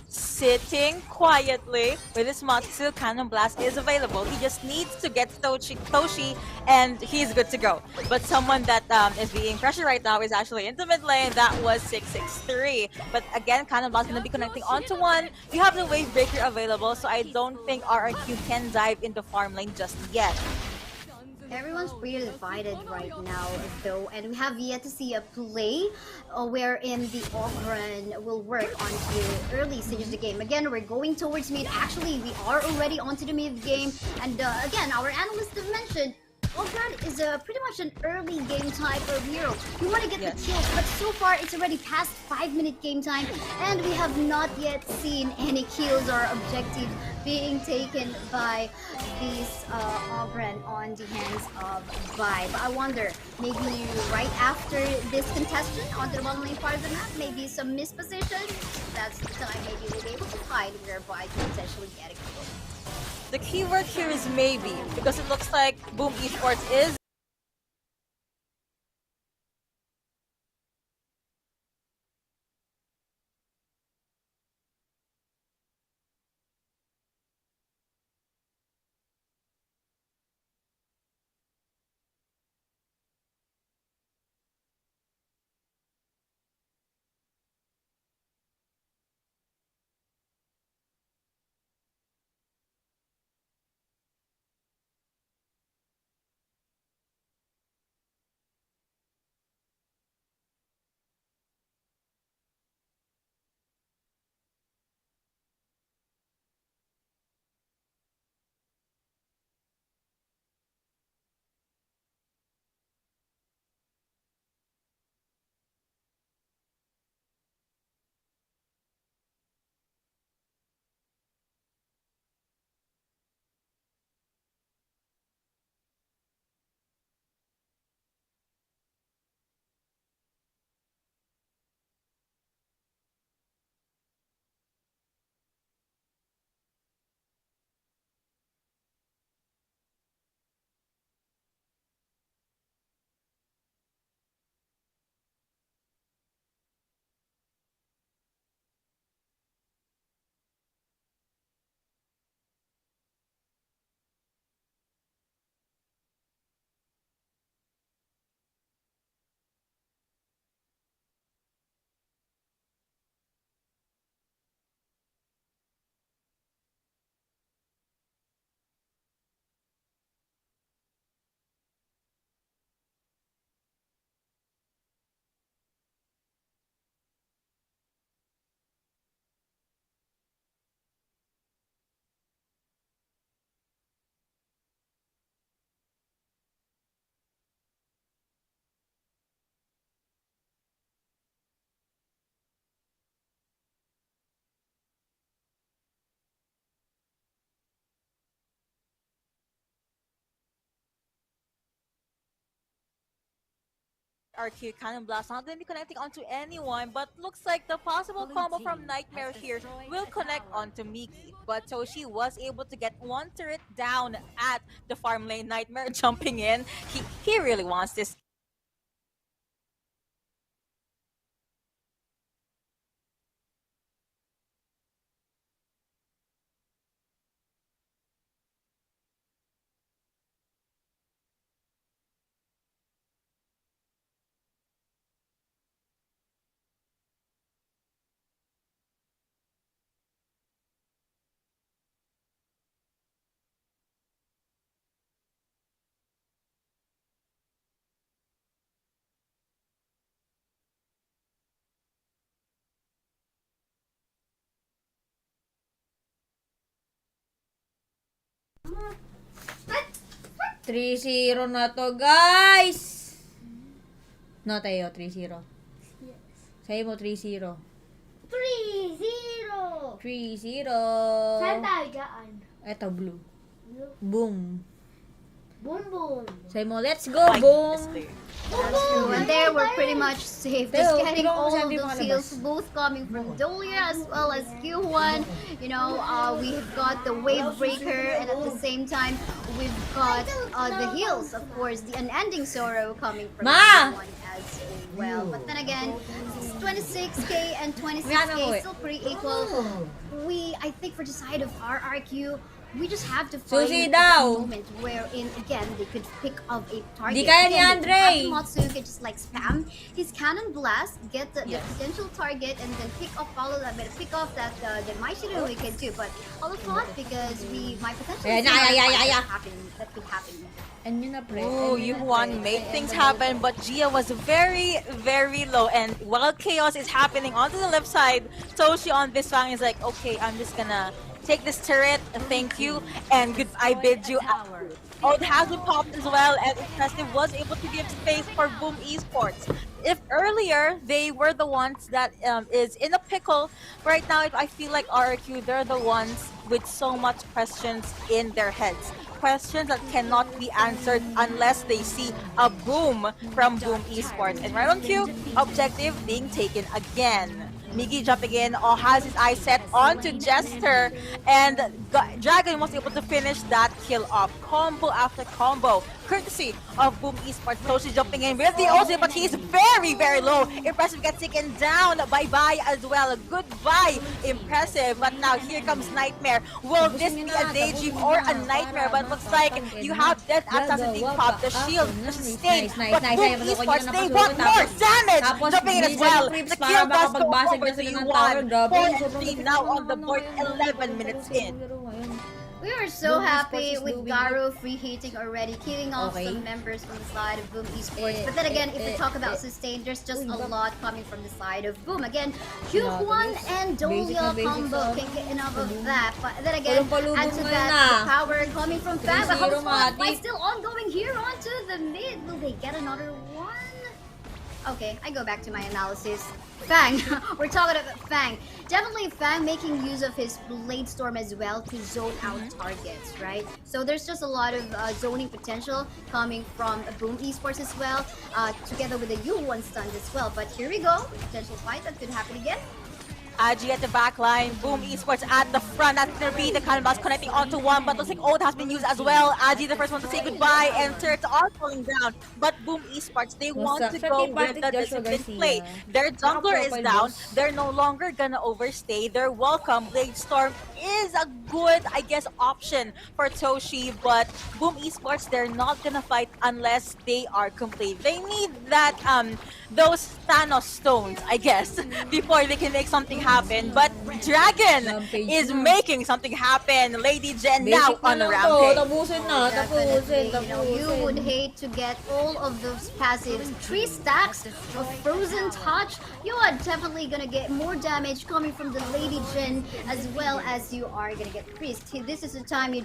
sitting quietly with his Matsu. Cannon Blast is available. He just needs to get Toshi and he's good to go. But someone that is being pressured right now is actually into mid lane. That was 663. But again, Cannon Blast going to be connecting onto one. You have the Wave Breaker available, so I don't think RRQ can dive into farm lane just yet. Everyone's pretty divided right now, though, and we have yet to see a play wherein the Ogren will work onto early stages of the game. Again, we're going towards mid. Actually, we are already onto the mid game, and again, our analysts have mentioned Ogren is pretty much an early game type of hero. We want to get the kills, but so far it's already past 5-minute game time, and we have not yet seen any kills or objectives being taken by these Ogren on the hands of Vi. But I wonder, maybe right after this contestant onto the bottom lane part of the map, maybe some mispositions. That's the time maybe we'll be able to find where Vi can potentially get a kill. The keyword here is maybe, because it looks like Boom Esports is RQ Cannon Blast not going to be connecting onto anyone, but looks like the possible combo from Nightmare here will connect onto Miki. But Toshi was able to get one turret down at the farm lane. Nightmare jumping in. He really wants this. Three 0 na to, guys! No, tayo, 3-0. Sa'yo mo, 3-0. 3-0. Saan tayo dyan? Eto, blue. Blue. Boom. Boom boom. Say mo, let's go, boom! That's true. And there we're pretty much safe. Just Pero, getting pero all kasi of hindi those makalabas. heals, both coming from Dolia as well as Q1. You know, we have got the wave breaker, and at the same time, we've got the heals, of course, the unending sorrow coming from Ma! Q1 as well. But then again, 26k and May 26k still pretty equal. I think for the side of RRQ, we just have to find Susi a daw. moment wherein again they could pick up a target. Di kaya ni Again, they Andre. have Matsuke just like spam his cannon blast, get the potential target, and then pick off follow that, but pick off that the Maishiro we can do. But all of not because my potential Ayan is na, not ay. that could happen. And yun na, pre. Ooh, And yun na, Yuhuan pre. made And things the happen, but Gia was very, very low. And while chaos is happening onto the left side, Toshi on this fang is like, okay, I'm just gonna take this turret, thank you, and I bid you out. Oh, it has been popped as well, and Impressive was able to give space for Boom Esports. If earlier they were the ones that is in a pickle, right now I feel like RRQ, they're the ones with so much questions in their heads. Questions that cannot be answered unless they see a boom from Boom Esports. And right on cue, objective being taken again. Miggy jumping in, has his eyes set onto Jester, and Dragon was able to finish that kill off. Combo after combo, courtesy of Boom Esports. Toshi jumping in with the ulti, but he's very, very low. Impressive gets taken down. Bye-bye as well. Goodbye, Impressive. But now here comes Nightmare. Will this be a daydream or a nightmare? But looks like you have Death Assassin being popped. The shield to sustain. But Boom Esports, they want more damage. Jumping in as well. The kill does go over to U1. 4-3 now on the board, 11 minutes in. We were so Boom happy Esports is with doing Garo free hitting already, killing off Okay. some members from the side of Boom Esports. But then again, if we talk about sustain, there's just a lot coming from the side of Boom. Again, Hyukwon and Dolia combo can't get enough of that. But then again, add to that the power coming from Fang. But Zero Hotspot Matic. still ongoing here onto the mid. Will they get another one? Okay, I go back to my analysis. Fang, we're talking about Fang. Definitely Fang making use of his Blade Storm as well to zone out targets, right? So there's just a lot of zoning potential coming from Boom Esports as well, together with the U1 stuns as well. But here we go, potential fight that could happen again. Agi at the back line, Boom Esports at the front. That's gonna be the cannon blast connecting onto one, but looks like ult has been used as well. Agi the first one to say goodbye, and turrets are falling down. But Boom Esports, they want to go with the disciplined play. Their jungler is down. They're no longer gonna overstay. They're welcome. Blade Storm is a good, I guess, option for Toshi, but Boom Esports, they're not gonna fight unless they are complete. They need that those Thanos stones, I guess, before they can make something happen. But Dragon is making something happen. Lady Jen now on a rampage. Tapusin na, tapusin, Definitely, you know, you would hate to get all of those passives. 3 stacks of Frozen Touch. You are definitely gonna get more damage coming from the Lady Jin, as well as you are gonna get Priest. This is the time you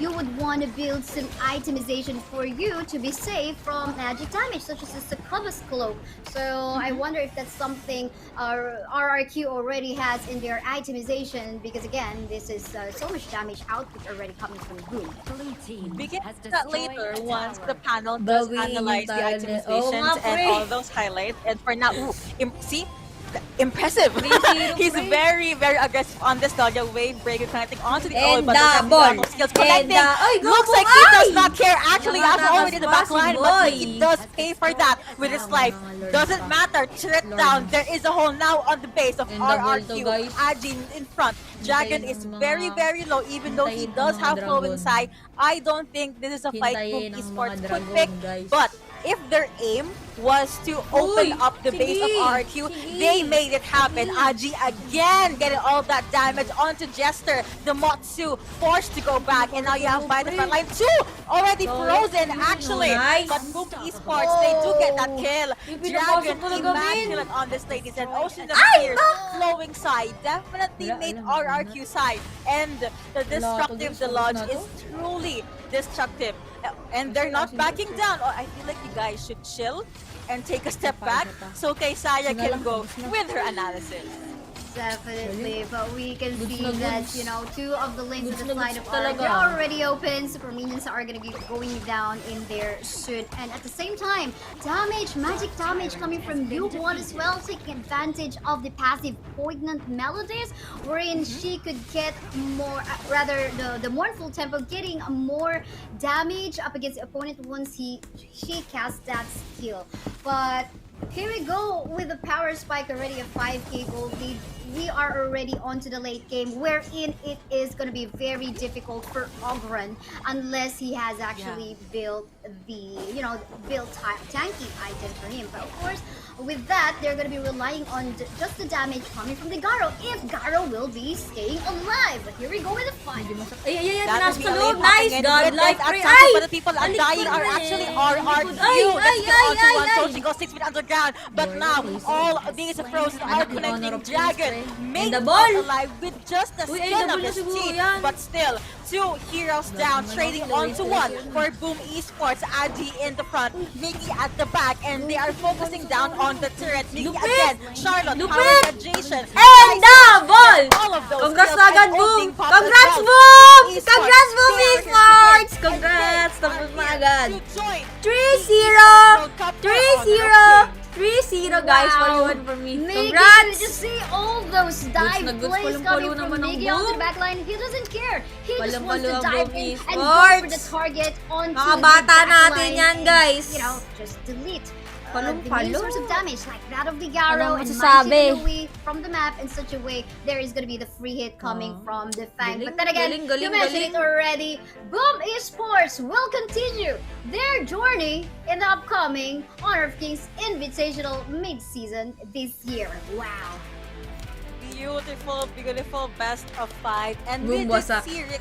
would want to build some itemization for you to be safe from magic damage, such as the Succubus Cloak. So I wonder if that's something RRQ already has in their itemization, because again, this is so much damage output already coming from Boom. We get that later once the panel does analyze the itemizations and all those highlights. And for now, see? Impressive. He's very, very aggressive on this Dahlia wave breaker connecting onto the And but double. skills connecting. And Looks like he does not care. Actually, that's already in the back line, but he does pay for that with his life. Doesn't matter. Turret down. There is a hole now on the base of RRQ. Ajin in front. Dragon is very, very low, even though he does have flow inside. I don't think this is a fight Boom Esports could pick, but if their aim was to open up the base of RQ, they made it happen. Aji again getting all of that damage onto Jester. The Motsu forced to go back, and now you have by the front line too. Already frozen, actually. But Boom Esports, they do get that kill. Dragon immaculate on this ladies, and Ocean of Tears flowing side definitely made RRQ side. And the destructive Deluge is truly destructive. And they're not backing down. Oh, I feel like you guys should chill and take a step back so Kaysaya can go with her analysis. Definitely, but we can Goods see na that, goods. you know, two of the lanes Goods at the na side goods of Arc, talaga. they're already open. Super minions are gonna be going down in there soon. And at the same time, magic damage coming from U1 as well, taking advantage of the passive poignant melodies, wherein she could get more, rather the mournful tempo getting more damage up against the opponent once she casts that skill. But here we go with the power spike already, a 5k gold lead. We are already onto the late game, wherein it is going to be very difficult for Ogren unless he has actually built the, tanky item for him. But of course, with that, they're going to be relying on just the damage coming from the Garo, if Garo will be staying alive. But here we go with the fight. Ay, That pinasok would be sa a loob. lane popping Nice, in God, with like this free. attack, Ay! but the people are Alikod dying are na actually eh. RRQ. Alikod. Ay, Let's go on to one. ay. So she goes 6 feet underground, but now all these pros are Anak ni Honor connecting. of Dragon Prince, made And the it ball. out alive with just the Uy, ay, skin of double na his siguro teeth, yan. but still, 2 heroes down, trading on to 1 for Boom Esports. Adi in the front, Mickey at the back, and they are focusing down on the turret. Mickey Lupit! again, Charlotte, Lupit! powering adjacent. And Nice double! catch. All of those Congrats kills agad, and Boom! ulting pop as Congrats, well. Boom! Esports, Congrats, Boom they are here to Esports! win, Congrats! and they Tapos are na here agad. to join 3-0! 3-0! 3-0 guys, Wow. 41 for me. Miggy, Congrats! did you see all those dive na goods, plays palong-palo coming from naman ang Miggy onto Boom. the backline? He doesn't care. He just wants Palong-palo to ang dive Boom in and go for the Esports. target onto Mga the bata backline natin yan, and, guys. just delete the Palong-palo. main source of damage like that of the Garo Anong and masasabi? might it away from the map in such a way there is going to be the free hit coming from the Fang. Galing, But then again, galing, you mentioned galing. it already. Boom Esports will continue their journey in the upcoming Honor of Kings Invitational mid-season this year. Wow. Beautiful, beautiful best of 5. And Boom, with this wasak. series,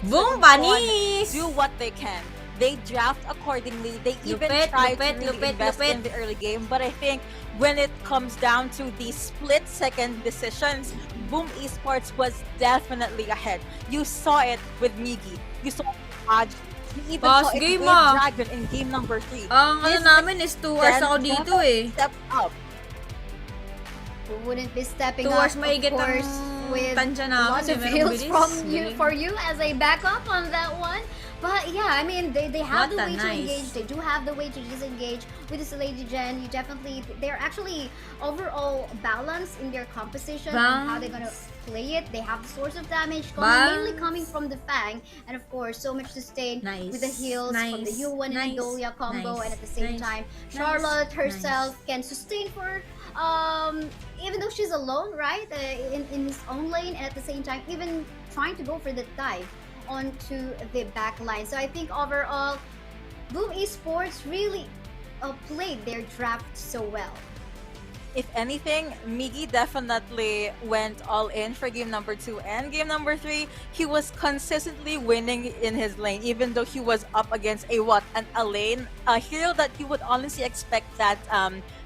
Boom, Boom panis! do what they can. They draft accordingly. They even Lupit, try lupit, to really lupit, invest lupit. in the early game. But I think when it comes down to the split-second decisions, Boom Esports was definitely ahead. You saw it with Miggy. You saw it with Aj. You even Pass saw it game, with ah. Dragon in game number 3. Ang ano This namin is 2 hours then ako dito eh. Step up. Who wouldn't be stepping 2 up, hours of maigit ang course, with tansya namin. lots of eh, heals bilis. from you Galing. for you as I back up on that one. But yeah, I mean, they have What the a way to nice. engage. They do have the way to disengage with this Lady Gen. You definitely, they're actually overall balanced in their composition and how they're gonna play it. They have the source of damage mainly coming from the Fang, and of course, so much sustain Nice. with the heals from the Nice. U1 and Nice. the Dolia combo, Nice. and at the same Nice. time, Nice. Charlotte herself can sustain for even though she's alone, right, in his own lane, and at the same time, even trying to go for the dive onto the back line. So I think overall, Boom Esports really played their draft so well. If anything, Miggy definitely went all in for game number 2 and game number 3. He was consistently winning in his lane, even though he was up against a lane, a hero that you would honestly expect that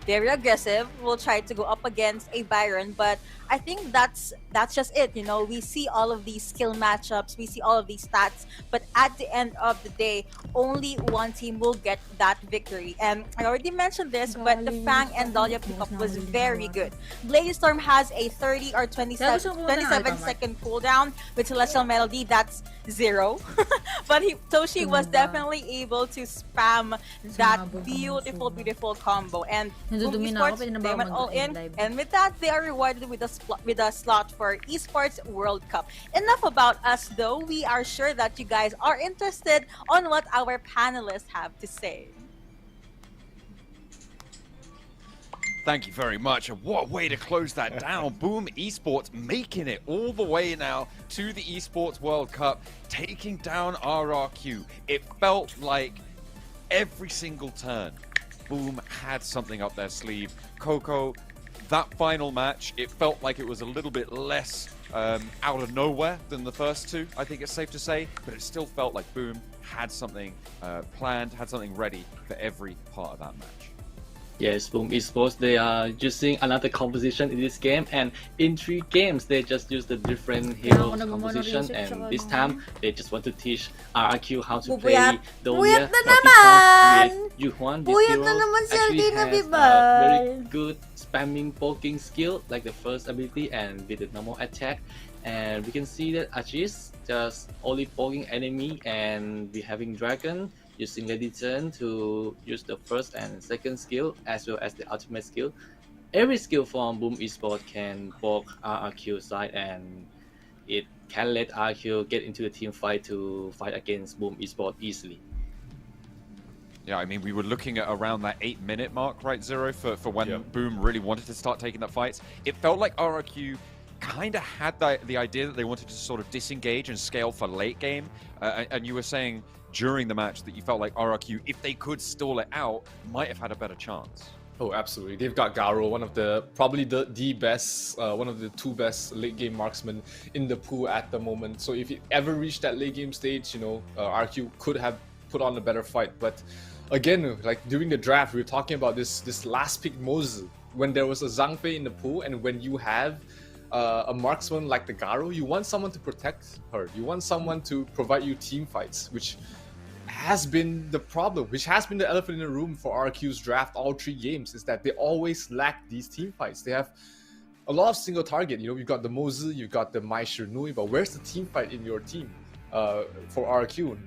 very aggressive, will try to go up against a Byron. But I think that's just it. You know, we see all of these skill matchups, we see all of these stats, but at the end of the day, only one team will get that victory. And I already mentioned this, but the Fang and Dahlia pickup was very good. Blade Storm has a 30 or 27 second cooldown with Celestial Melody. That's 0. But Toshi was definitely able to spam that beautiful combo. And Boom Nadudumi na ako, Esports, pwede na they ba went all in, mag-live? and with that, they are rewarded with a slot for Esports World Cup. Enough about us, though. We are sure that you guys are interested on what our panelists have to say. Thank you very much. And what a way to close that down. Boom Esports making it all the way now to the Esports World Cup, taking down RRQ. It felt like every single turn, Boom had something up their sleeve. Coco, that final match, it felt like it was a little bit less out of nowhere than the first two, I think it's safe to say, but it still felt like Boom had something planned, had something ready for every part of that match. Yes, Boom Esports, they are using another composition in this game, and in 3 games they just used a different hero composition, and this time they just want to teach RRQ how to play Dolia. Puyat na naman! With Yuhuan, this Puyat hero na naman si actually Altina, has diba? a very good spamming poking skill like the first ability and with the normal attack. And we can see that Achis just only poking enemy, and we having Dragon using Lady Turn to use the first and second skill as well as the ultimate skill. Every skill from Boom Esports can poke RRQ side, and it can let RQ get into the team fight to fight against Boom Esports easily. Yeah, I mean, we were looking at around that 8-minute mark, right, Zero, for when Boom really wanted to start taking that fights. It felt like RRQ kind of had the idea that they wanted to sort of disengage and scale for late game. And you were saying during the match that you felt like RRQ, if they could stall it out, might have had a better chance. Oh, absolutely. They've got Garo, one of the probably the best, one of the two best late game marksmen in the pool at the moment. So if it ever reached that late game stage, you know, RQ could have put on a better fight. But again, like during the draft, we were talking about this last pick Moses, when there was a Zhangfei in the pool, and when you have a marksman like the Garo, you want someone to protect her. You want someone to provide you team fights, which has been the problem, which has been the elephant in the room for RQ's draft all 3 games, is that they always lack these team fights. They have a lot of single target. You know, you've got the Moses, you've got the Mai Nui, but where's the team fight in your team for RQ?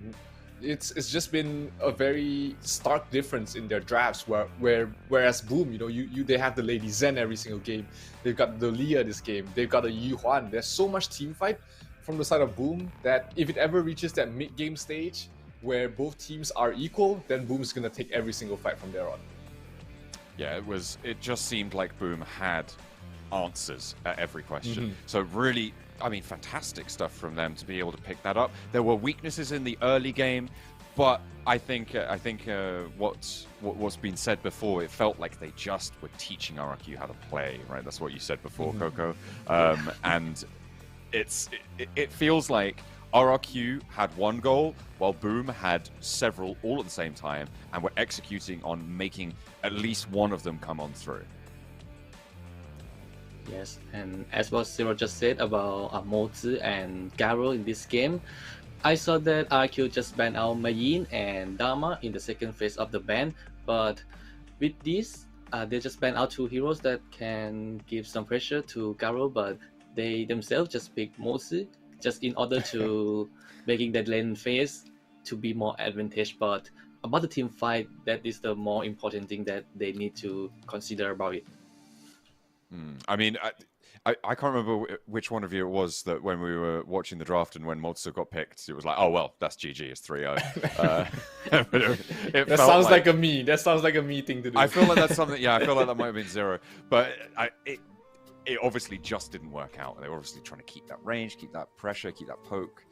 It's just been a very stark difference in their drafts, whereas Boom, you know, they have the Lady Zen every single game. They've got the Leah this game. They've got a Yu Huan. There's so much team fight from the side of Boom that if it ever reaches that mid-game stage where both teams are equal, then Boom's gonna take every single fight from there on. Yeah, it just seemed like Boom had answers at every question. So really, I mean, fantastic stuff from them to be able to pick that up. There were weaknesses in the early game, but I think what's been said before, it felt like they just were teaching RRQ how to play, right? That's what you said before, Coco. And it feels like RRQ had one goal, while Boom had several all at the same time, and were executing on making at least one of them come on through. Yes, and as what Zero just said about Mozi and Garo in this game, I saw that RQ just banned out Mayin and Dama in the second phase of the ban, but with this, they just banned out 2 heroes that can give some pressure to Garo, but they themselves just picked Mozi just in order to making that lane phase to be more advantage. But about the team fight, that is the more important thing that they need to consider about it. I mean, I can't remember which one of you it was that when we were watching the draft and when Motsu got picked, it was like, oh, well, that's GG, it's 3-0. That sounds like a me. That sounds like a me thing to do. I feel like that's something, yeah, I feel like that might have been Zero. But it obviously just didn't work out. They were obviously trying to keep that range, keep that pressure, keep that poke.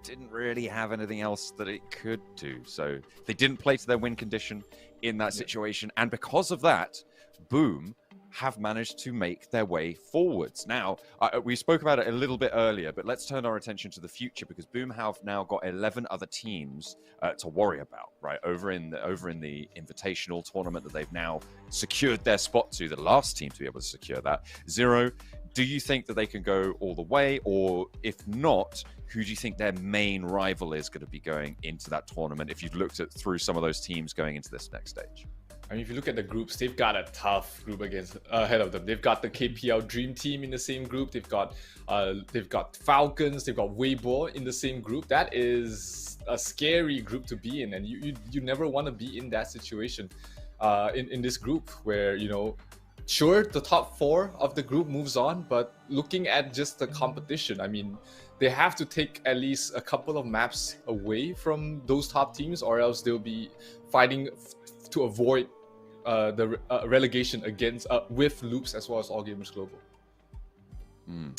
Didn't really have anything else that it could do. So they didn't play to their win condition in that situation. And because of that, Boom have managed to make their way forwards. Now, we spoke about it a little bit earlier, but let's turn our attention to the future, because Boom have now got 11 other teams to worry about, right? Over in the invitational tournament that they've now secured their spot to, the last team to be able to secure that. Zero, do you think that they can go all the way? Or if not, who do you think their main rival is going to be going into that tournament if you've looked at through some of those teams going into this next stage? I mean, if you look at the groups, they've got a tough group ahead of them. They've got the KPL Dream Team in the same group. They've got Falcons. They've got Weibo in the same group. That is a scary group to be in, and you never want to be in that situation. In this group where, you know, sure, the top 4 of the group moves on, but looking at just the competition, I mean, they have to take at least a couple of maps away from those top teams, or else they'll be fighting to avoid the relegation against with Loops as well as All Gamers Global.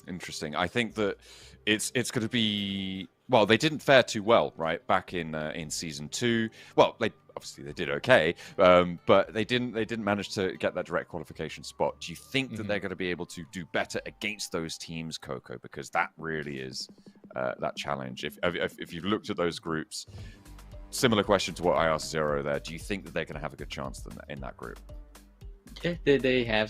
Interesting. I think that it's going to be, well, they didn't fare too well, right, back in season 2. Well, they did okay, but they didn't manage to get that direct qualification spot. Do you think that they're going to be able to do better against those teams, Coco? Because that really is that challenge. If you've looked at those groups, similar question to what I asked Zero there, do you think that they're going to have a good chance in that group? Yeah, they have